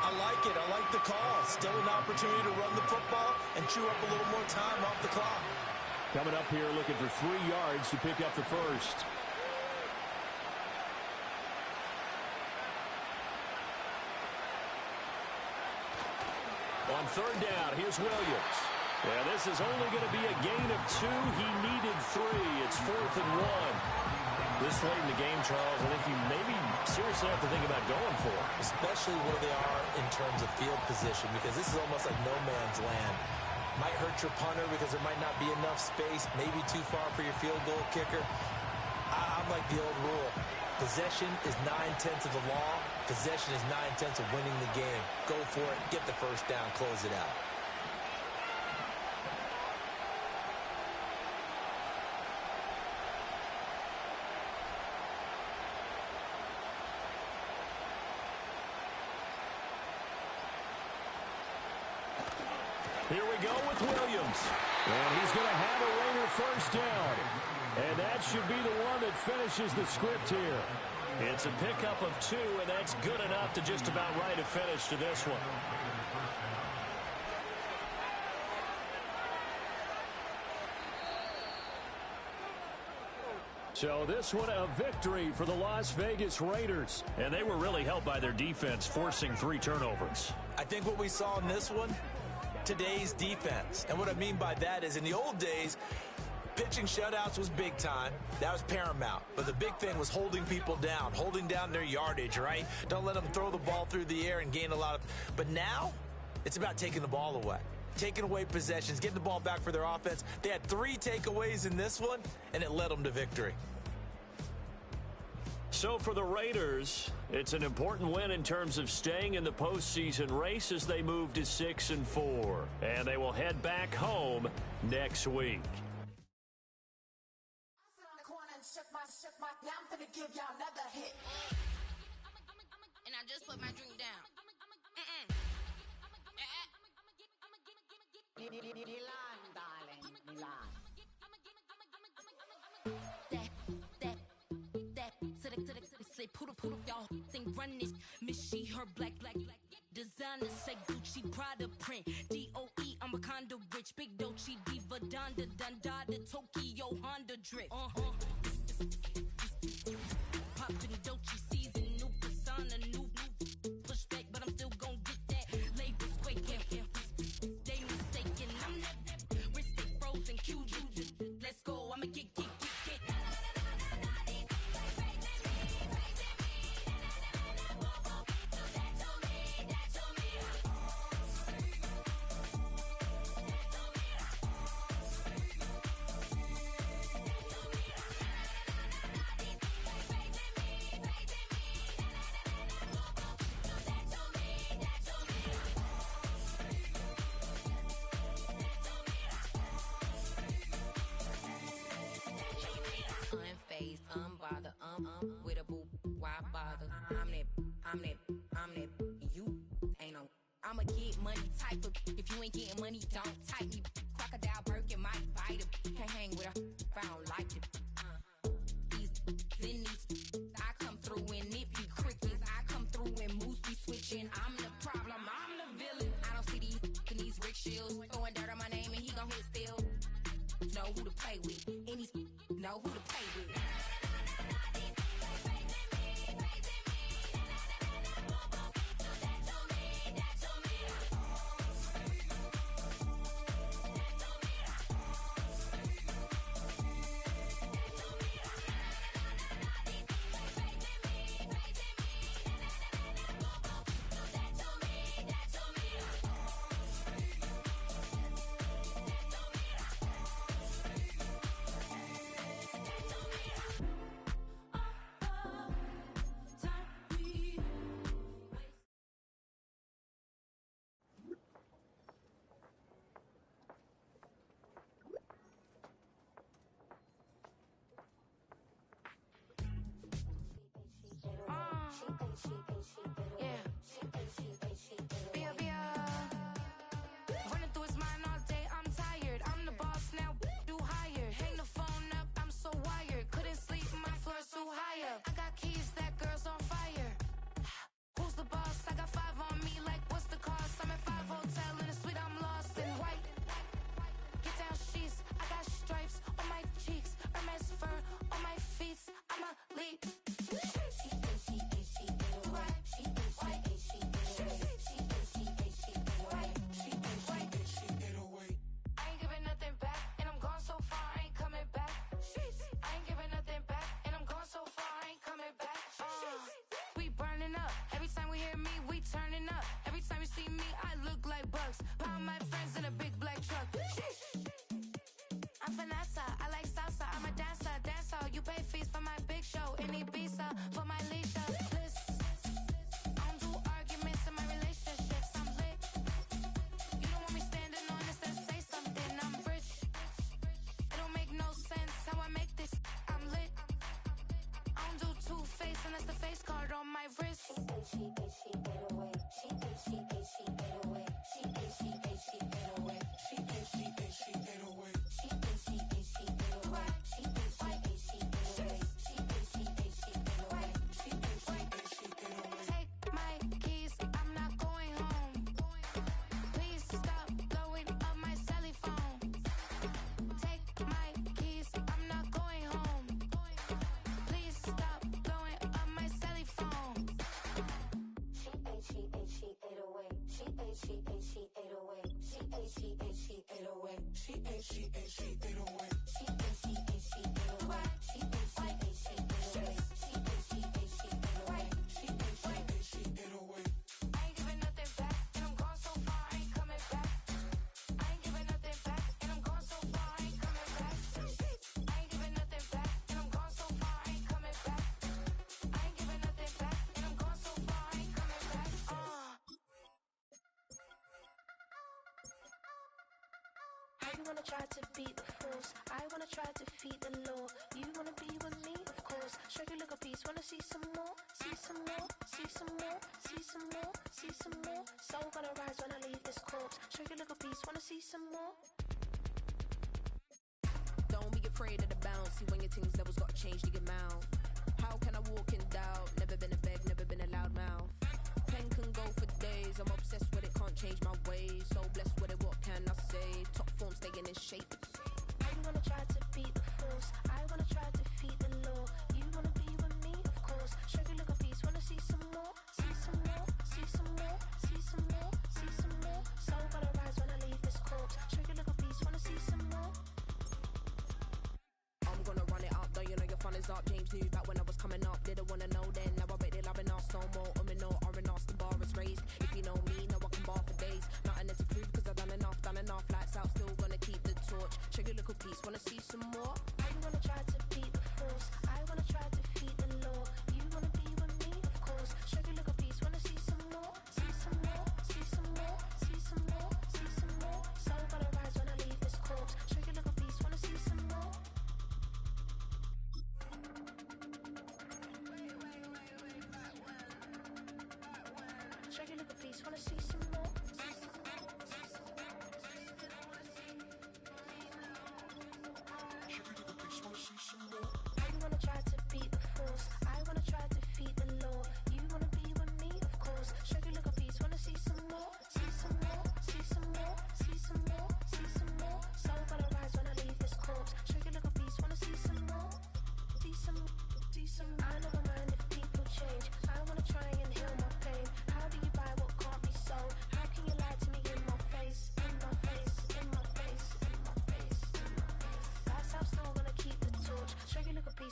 I like it. I like the call. Still an opportunity to run the football and chew up a little more time off the clock. Coming up here looking for 3 yards to pick up the first. On 3rd down, here's Williams. Yeah, this is only going to be a gain of 2. He needed 3. It's 4th and 1. This late in the game, Charles, I think you maybe seriously have to think about going for it. Especially where they are in terms of field position, because this is almost like no man's land. Might hurt your punter because there might not be enough space, maybe too far for your field goal kicker. I'm like the old rule. Possession is 9/10 of the law. Possession is 9/10 of winning the game. Go for it, get the first down, close it out. Here we go with Williams. And he's going to have a Raider first down. And that should be the one that finishes the script here. It's a pickup of 2, and that's good enough to just about write a finish to this one. So this one a victory for the Las Vegas Raiders. And they were really helped by their defense, forcing 3 turnovers. I think what we saw in this one, today's defense. And what I mean by that is in the old days, pitching shutouts was big time. That was paramount. But the big thing was holding people down, holding down their yardage, right? Don't let them throw the ball through the air and gain a lot of... But now, it's about taking the ball away. Taking away possessions, getting the ball back for their offense. They had 3 takeaways in this one, and it led them to victory. So for the Raiders, it's an important win in terms of staying in the postseason race as they move to 6-4. And they will head back home next week. And I just put my drink down. Milan, darling, Milan. Say poodle, y'all think run this. Miss she, her black. Designer say Gucci, Prada print. DOE, I'm a condo rich. Big Dolce, Diva, Donda, the Tokyo, Honda drip. Poppin' Dolce season, new persona, new pushback, but I'm still gon' get that. Labels quaking, I'm a get money type of. If you ain't getting money, don't type me. Crocodile Birkin might bite him. Can't hang with her if I don't like it. I come through and nip you crickets. I come through and moves be switching. I'm the problem, I'm the villain. I don't see these rickshaws throwing dirt on my name and he gon' hit still. Know who to play with, and these know who to play with. You wanna try to beat the force, I wanna try to defeat the law. You wanna be with me, of course. Show you look a piece, wanna see some more, see some more, see some more, see some more, see some more. Soul gonna rise when I leave this corpse. Show you look a piece, wanna see some more. Don't be afraid of the bounce. See when your things levels got changed to your mouth. How can I walk in doubt? Never been a beg, never been a loud mouth. Pen can go for days. I'm obsessed with it, can't change my ways. So blessed with it, what can I say? Top form staying in shape. You wanna try to beat the force, I wanna try to defeat the law. You wanna be with me, of course. Show you look a piece, wanna see some more, see some more, see some more, see some more, see some more. Soul gonna rise when I leave this corpse. Show you look a piece, wanna see some more. I'm gonna run it up, though you know your fun is up. James knew back when I was coming up. Didn't wanna know then, now I bet they're loving us no more. No R&R, the bar is raised. If you know me, know I can bar for days. Nothing to prove cause I've done enough. Lights out, still gonna keep the torch. Show you little piece, wanna see some more? You wanna try to beat the force, I wanna try to defeat the law. You wanna be with me, of course. Show you look a piece, wanna see some more, see some more, see some more, see some more, see some more. Soul gonna rise when I leave this corpse. Show you look a piece, wanna see some more. Show you look a piece, wanna see some more.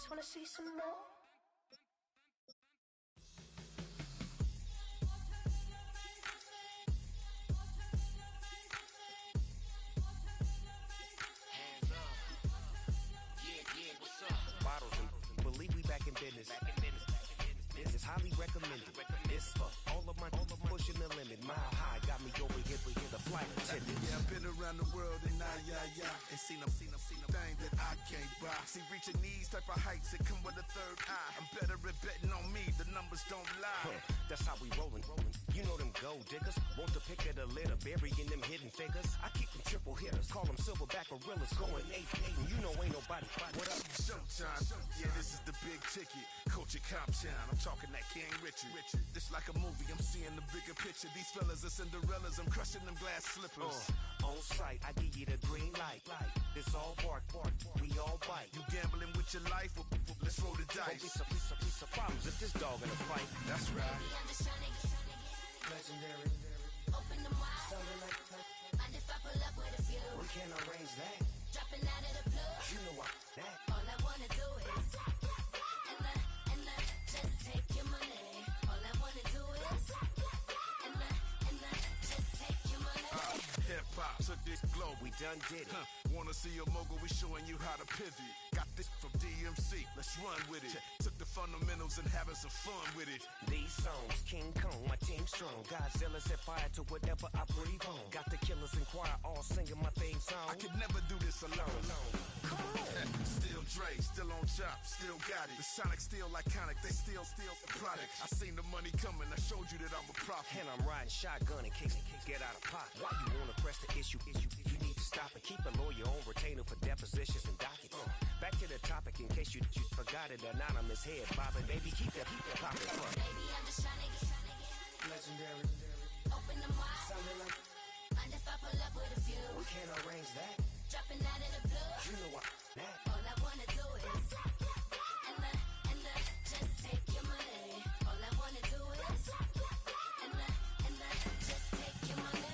piece, wanna see some more? Bottles and believe we back in business. This is highly recommended. This for all of my pushing the limit. Mile high got me over here for the flight attendant. Yeah, I've been around the world and and seen them thing that I can't buy. See, reaching these type of heights, it come with a third eye. I'm better at betting on me, the numbers don't lie. That's how we rollin'. You know them gold diggers, want to pick at a litter, burying them hidden figures. I keep them triple hitters, call them silverback gorillas, going 8-8, and you know ain't nobody. What up? Showtime, yeah, this is the big ticket. Culture Cop Town, I'm talking that King Richard. This like a movie, I'm seeing the bigger picture. These fellas are Cinderellas, I'm crushing them glass slippers. On sight, I give you the green light. It's all bark, we all bite. You gambling with your life? Well, let's roll the dice. Don't be some problems if this dog in a fight. That's right. Baby, I'm just tryna get Legendary. open them wide. Something like that. Mind if I pull up with a few? We can't arrange that. Dropping out of the blue. You know I that. All I wanna do is and just take your money. All I wanna do is and just take your money. Hip hop took this globe. We done did it. Wanna see a mogul? We showing you how to pivot. Got this from DMC. Let's run with it. Took the fundamentals and having some fun with it. These songs, King Kong, my team strong. Godzilla set fire to whatever I breathe on. Got the killers in choir all singing my theme song. I could never do this alone. Still Dre, still on top, still got it. The Sonic still iconic, they still the product. I seen the money coming, I showed you that I'm a prophet. And I'm riding shotgun in case get out of pocket. Why you wanna press the issue? You need to stop and keep a lawyer on retainer for depositions and dockets. Back to the topic in case you forgot it. Anonymous head bobbing, baby, keep that popping. Baby, I'm just tryna get Legendary. open them wide. Something like Mind if I pull up with a few? we can't arrange that. Dropping out of the blue. You know I that. All I wanna do is and just take your money. All I wanna do is and just take your money.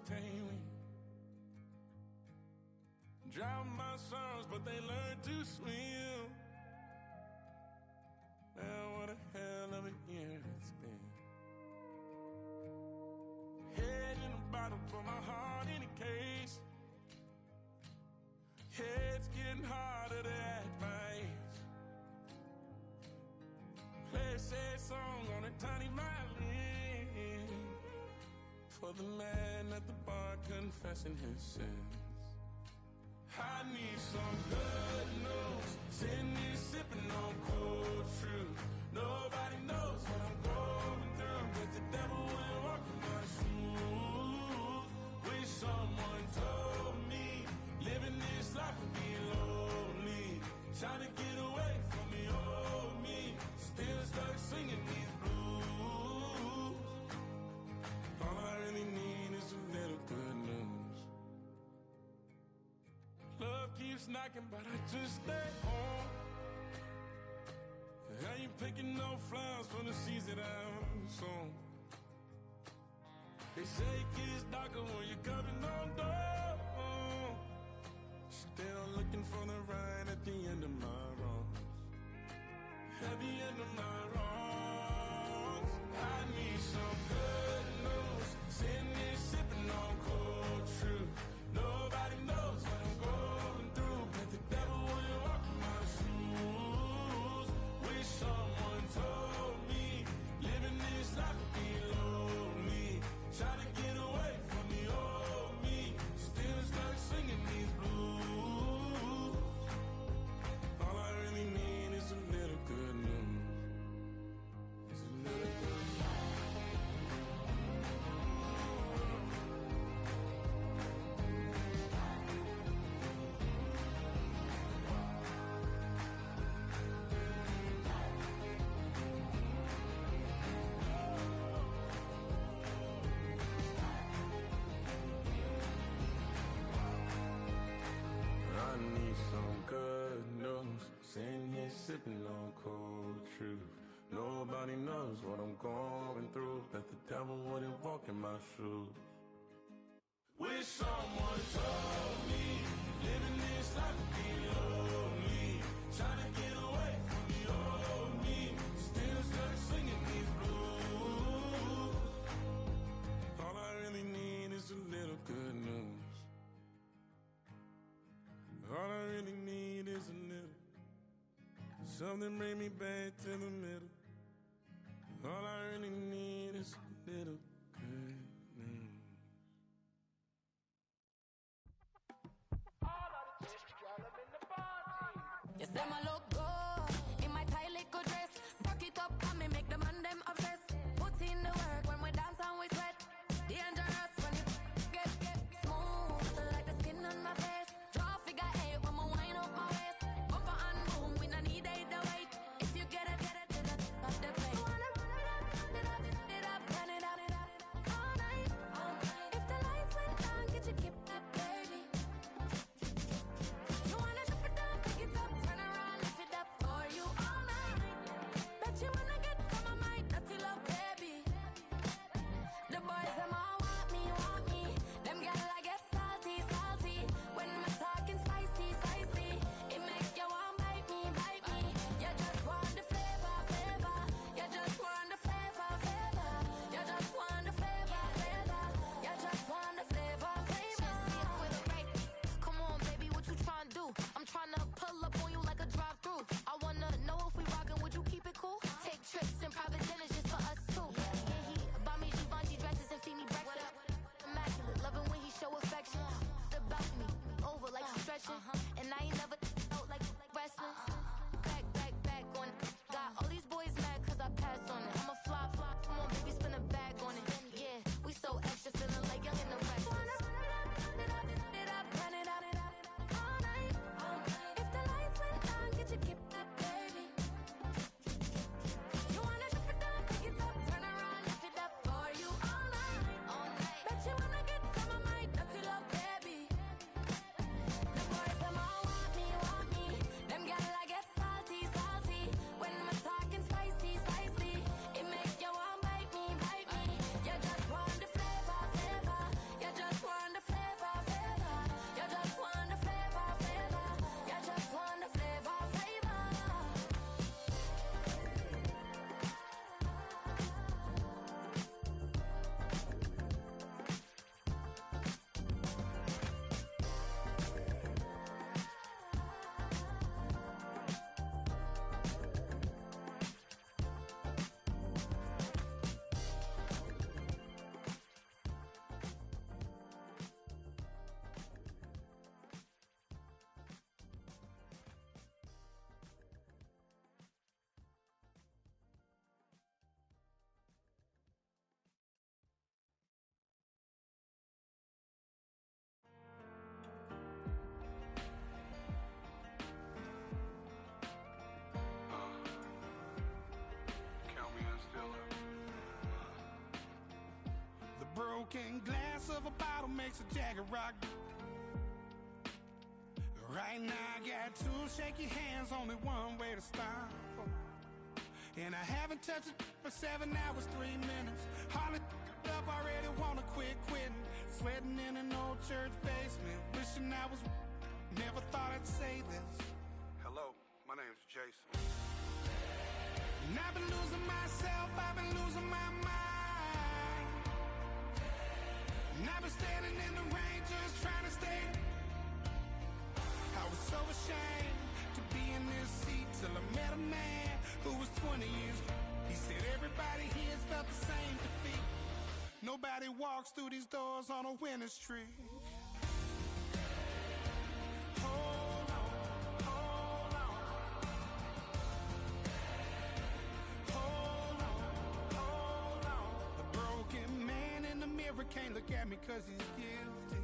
tame me. Drown my sons, but they learn to swim. Now what a hell of a year it's been. Head in a bottle for my heart in a case. Head's getting harder to act my age. Play a sad song on a tiny violin for the man at the bar confessing his sins. I need some good news. Sitting here sipping on cold truth. Nobody knows what I'm going through, but the devil will walk in my shoes. Wish someone told me living this life would be lonely. Trying to get away from the old me. Still stuck singing these blues. All I really need is a little good news. Love keeps knocking, but I just stay home. I ain't picking no flowers for the seeds that I'm sown. They say it gets darker when you're coming on door. Still looking for the right at the end of my wrongs. At the end of my wrongs. I need some good news. Sitting here sipping on cold truth. Nobody knows what I'm going through, but the devil will walk in my shoes. Wish someone told me living this life would be lonely. Trying to get away from the old me. Still stuck singing these blues. All I really need is a little good news. It's a little good news. I need some good news. Sitting here sipping on cold truth. Nobody knows what I'm going through, but the devil wouldn't walk in my shoes. Wish someone told me living this life would be lonely. Trying to get away from the old me. Still stuck singing these blues. All I really need is a little good news. All I really need is a little. Something bring me back to the middle. All I really need is a little good news. Yes, them a look good in my tight little dress. Rock it up and me make the man them obsessed. Put in the work when we dance and we sweat. Dangerous when you get smooth like the skin on my face. Draw figure eight when we wind up my waist. Bumper and boom, we no need 808. If you get it, broken glass of a bottle makes a Jagger rock. Right now I got two shaky hands, only one way to stop. And I haven't touched it for 7 hours, 3 minutes. Hardly up, already wanna quit quitting. Sweating in an old church basement, wishing I was. Never thought I'd say this. Hello, my name's Jason. And I've been losing myself, I've been losing my mind. And I've been standing in the rain just trying to stay. I was so ashamed to be in this seat till I met a man who was 20 years. He said everybody here's felt the same defeat. Nobody walks through these doors on a winning streak. Hold on, hold on. Hold on, hold on. The broken man in the mirror can't look at me 'cause he's guilty.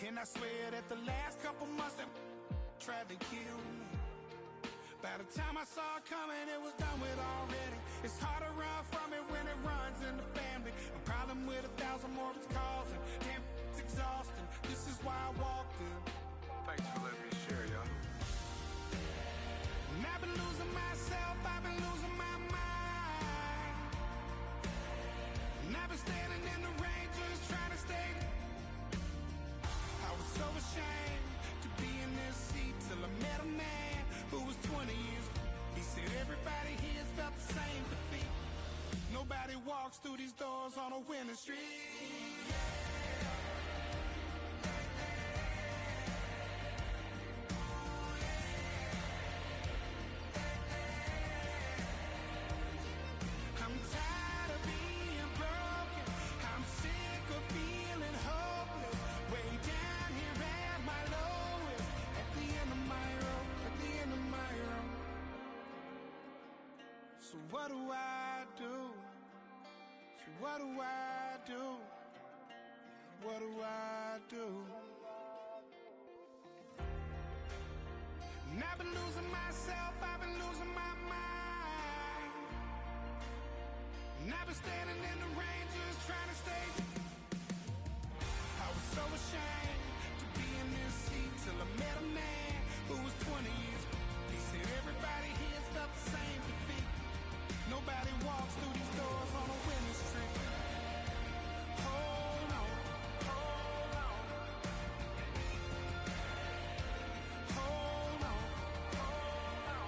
And I swear that the last couple months that tried to kill me. By the time I saw it coming, it was done with already. It's hard to run from it when it runs in the family. A problem with 1,000 more it's causing. Damn, it's exhausting. This is why I walked in. Thanks for letting me share, y'all. And I've been losing myself, I've been losing my mind. And I've been standing in the rain just trying to stay. I was so ashamed to be in this seat till I met a man who was 20 years. He said everybody here's felt the same defeat. Nobody walks through these doors on a winning streak. I'm tired of being broken. I'm sick of feeling hopeless. Way down here at my lowest. At the end of my road. At the end of my road. So what do I do? So what do I do? What do I do? And I've been losing myself, I've been losing my mind. And I've been standing in the rain just trying to stay. I was so ashamed to be in this seat till I met a man who was 20 years. He said everybody here's felt the same defeat. Nobody walks through these doors on a winning streak. Hold on, hold on. Hold on, hold on.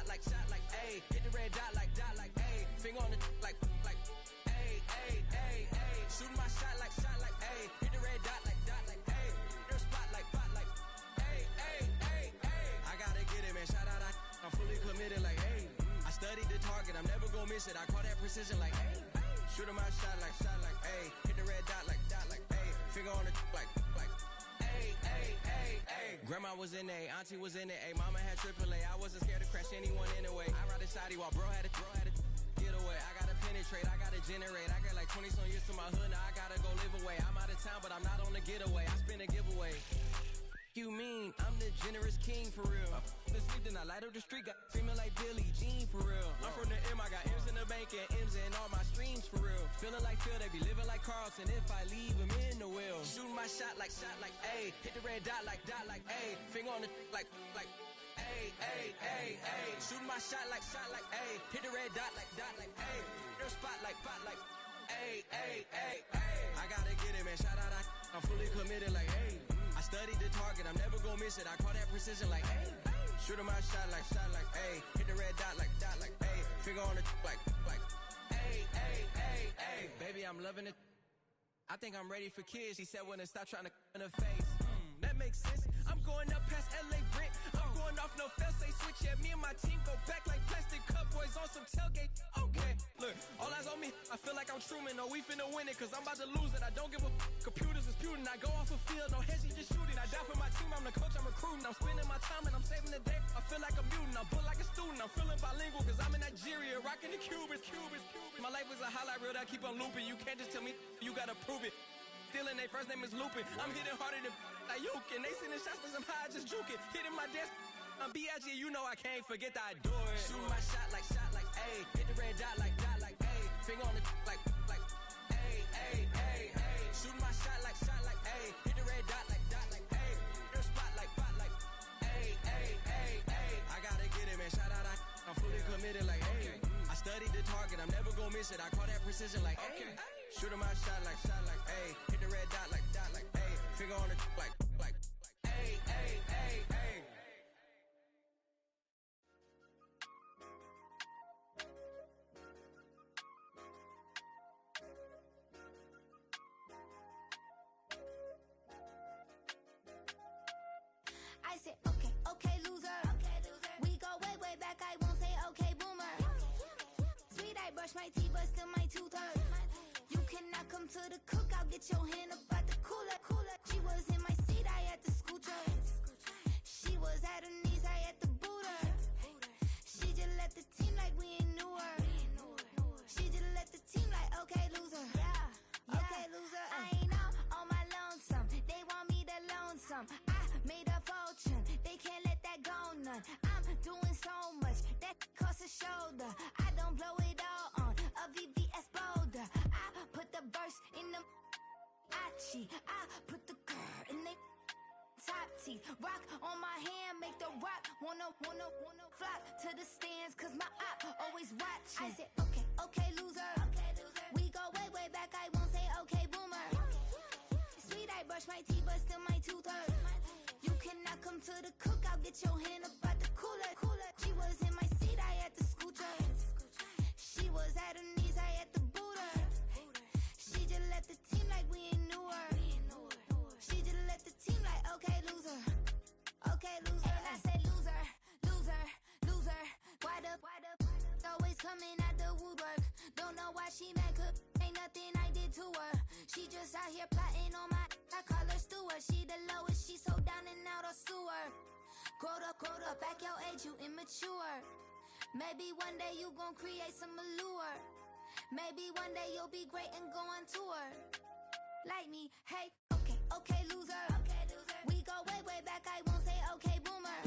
ayy. Hit the red dot, like, ayy. Finger on the, like, ayy, ayy, ayy, ayy. Shooting my shot, like, ayy. Hit the red dot, like, ayy. Their spot, like, ayy, ayy, ayy, ayy. I gotta get it, man. Shout out, I'm fully committed, like, ayy. I studied the target, I'm never gonna miss it. I call that precision, like, ayy. Shooting my shot, like, ayy. Hit the red dot, like, ayy. Finger on the, like, ayy, ayy, ayy, ayy. Grandma was in A, auntie was in it, ayy. Mama had AAA, I wasn't scared to crash anyone anyway. I ride a side while bro had it, get away. I gotta penetrate, I gotta generate. I got like 20-some years to my hood, now I gotta go live away. I'm out of town, but I'm not on the getaway. I spin a giveaway. You mean I'm the generous king for real? The sleep, then I light up the street, got female like Billie Jean for real. I'm from the M, I got M's in the bank and M's in all my streams for real. Feeling like Phil, they be living like Carlton if I leave him in the wheel. Shooting my shot, like, ayy. Hit the red dot, like, ayy. Finger on the, like, ayy, ayy, ayy, ayy. Shooting my shot, like, ayy. Hit the red dot, like, ayy. Their spot, like, ayy, ayy, ayy, ayy. I gotta get it, man. Shout out, I'm fully committed, like, ayy. I studied the target, I'm never gonna miss it. I call that precision, like, ayy. Shooting my shot, like, ayy. Hit the red dot, like, ayy. Finger on the, like, ayy, ayy, ayy, ayy. Baby, I'm loving it. I think I'm ready for kids. He said when to stop trying to in her face. That makes sense. I'm going up past LA Brent. I'm going off no fail, say switch. Yeah, me and my team go back like plastic cup boys on some tailgate. Okay, look, all eyes on me. I feel like I'm Truman. No, we finna win it, cause I'm about to lose it. I don't give a computers disputing. I go off a field, no heads, just shooting. I die for my team, I'm the coach, I'm recruiting. I'm spending my time and I'm saving the day. I feel like a mutant, I'm built like a student. I'm feeling bilingual, cause I'm in Nigeria, rocking the Cubans. My life is a highlight reel that I keep on looping. You can't just tell me, you gotta prove it. Stealing, their first name is Lupin. I'm hitting harder than like Yuke, and they sending shots for some high, just juke it. Hitting my desk, I'm B.I.G., you know I can't forget that I do it. Shooting my shot, like, ayy. Hit the red dot, like, ayy. Finger on the, like, ayy, ayy, ayy, ayy. Shooting my shot, like, ayy. Hit the red dot, like, ayy. Their spot, like, ayy, ayy, ayy, ayy. I gotta get it, man. Shout out, I'm fully committed, like, ayy. I studied the target, I'm never gonna miss it. I call that precision, like, ayy. Shooting my shot, like, ayy. Hit the red dot, like, ayy. Finger on the, like, ayy, ayy, ayy, ayy. I said, okay, loser. We go way back, I won't say okay, boomer. Sweet, I brush my teeth, but still my tooth hurt. You cannot come to the cookout, get your hand up at the cooler. She was in my seat, I had to scoot her. She was at her knees, I had to boot her. She just left the team like we ain't knew her. She just left the team like, okay, loser. Okay, loser. I ain't out on my lonesome. They want me to loan some. I made a fortune. They can't let that go none. I'm doing so much that costs a shoulder. I don't blow it all on a VVS boulder. I put the verse in the I put the girl in the top teeth. Rock on my hand, make the rock wanna flock to the stands, cause my op always watching. I said, okay, loser. We go way back, I won't say okay, boomer. Sweet, I brush my teeth, but still my tooth hurt. You cannot come to the cookout, get your hand up at the cooler. She was in my seat, I had to scoot her. She was at her knees, I had to boot her. She just left the team like we ain't knew her. She just left the team like, okay, loser. Okay, loser. And I said, loser. Why the always coming at the woodwork? Don't know why she mad, cause ain't nothing I did to her. She just out here plotting on my, I call her steward. She the lowest, she so down and out of sewer. Growed up, back your age, you immature. Maybe one day you gon' create some allure. Maybe one day you'll be great and go on tour. Like me, hey, okay, loser. We go way back, I won't say okay, boomer.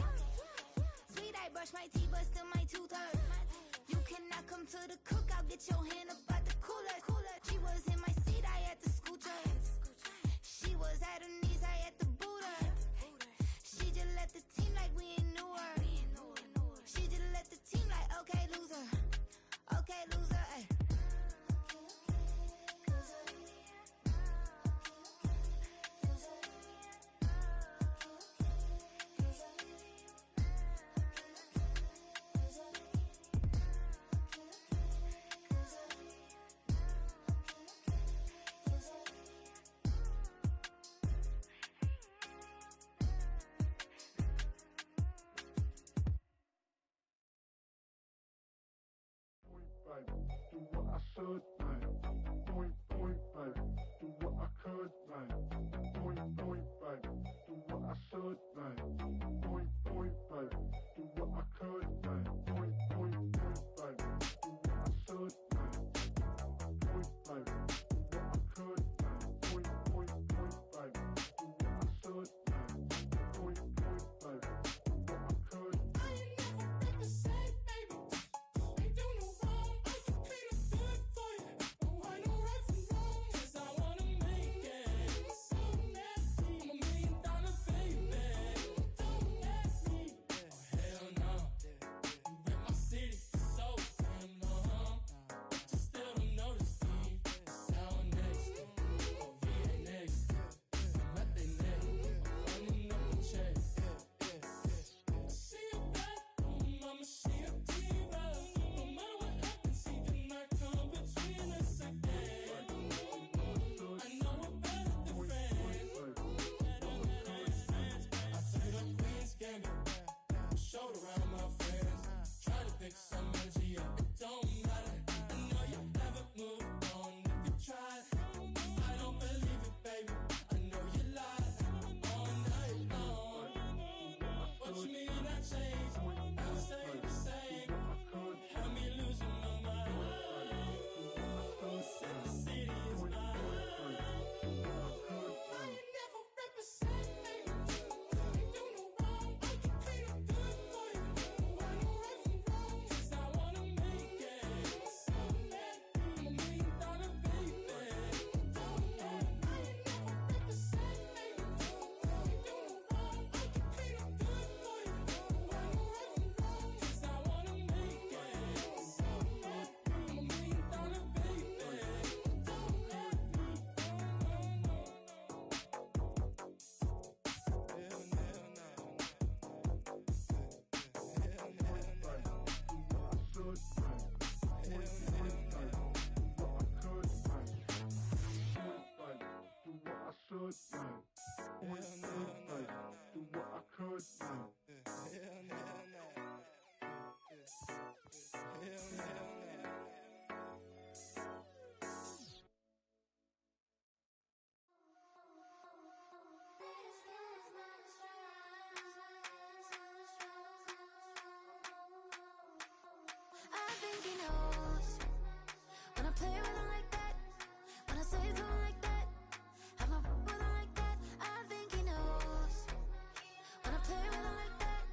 Sweet, I brush my teeth, but still my tooth hurt. You cannot come to the cookout, get your hand up at the cooler. She was in my seat, I had to scoot her. She was at her knees, I had to boot her. She just left the team like we ain't knew her. She just left the team like, okay, loser. Okay, loser, ay. I should, man. Point, point, baby. Do what I could, man. Point, point, baby. Do what I should, man. Point, point, baby. Do what I could, man. Point, point, point, baby. Do what I should, man. Point, baby. Do what I could, man. Point, point, point, baby. Do what I should, man. Point, point, baby. Do what I could. I ain't never represent, baby. Ain't do no wrong. I can clean up good for you. Oh, I know right from wrong. 'Cause I wanna make it. So nasty. I'm $1 million baby. Don't let me. Oh, hell no. You rip my city so damn long. But you still don't notice me. Sound next. Oh, VA next. I'm at they neck. I'm running up the check. See a bathroom, I'ma see a diva. No matter what happens, he cannot come between us again. I know we're better than friends. I took up Queen's Gambit, showed around my friends. Tried to pick some energy up, it don't matter. I know you haven't moved on if you tried. I don't believe it, baby. I know you lied all night long. What you mean I changed? I stay the same. Had me losing my mind. Said the city is mine. I ain't never represent, baby. Ain't do no wrong. I can clean up good for you. Oh, I know right from wrong. 'Cause I wanna make it. So mad. I'm $1 million baby. Don't let me. I ain't never represent, baby. Ain't do no wrong. I can clean up good for you. Oh, I know right from wrong. 'Cause I wanna make it. So mad. I'm $1 million baby. Don't let me. I think he knows when I play with him like that, when I say to him like that, have my with him like that. I think he knows when I play with him like that,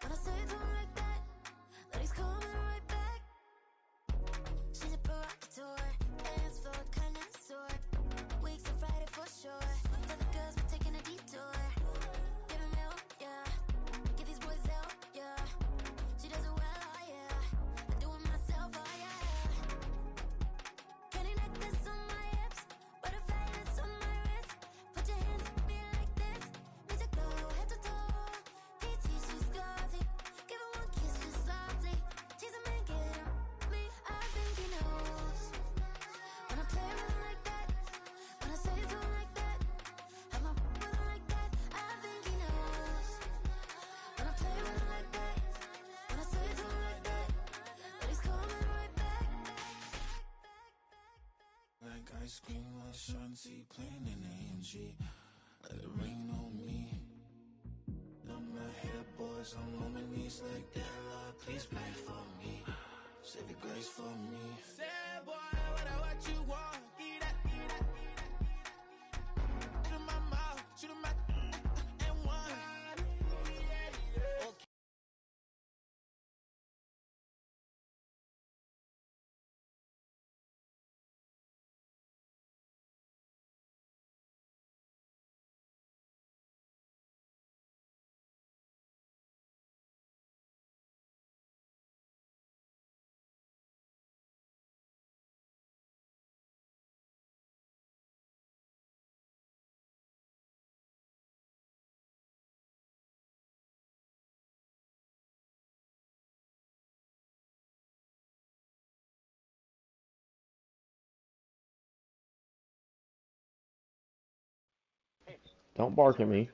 when I say to him like that, that he's coming right back. She's a provocateur, dance floor kinda sore. Weeks of Friday for sure. Tell the girls we're taking a detour. Give him milk, yeah. Get these boys out, yeah. She does it well, oh yeah. I do it myself, oh yeah. Candy necklace on my hips, butterflies on my wrist. Put your hands on me like this. Need to go head to toe. PT, she's glossy. Give her one kiss just softly. Tease him and get him me. I think he knows when I play with him like that, when I say to him like that, have my with him like that. I think he knows when I play with him like that, when I say to him like that, that he's coming right back. Like ice cream, like Shanti playing in AMG. Let it rain on me. On my head, boys, I'm on my knees like that. Lord, please pray for me. Save your grace for me. Say, boy, what you want? Eat that, eat that, eat that. Shoot in my mouth, shoot in my and one. Okay. Don't bark at me.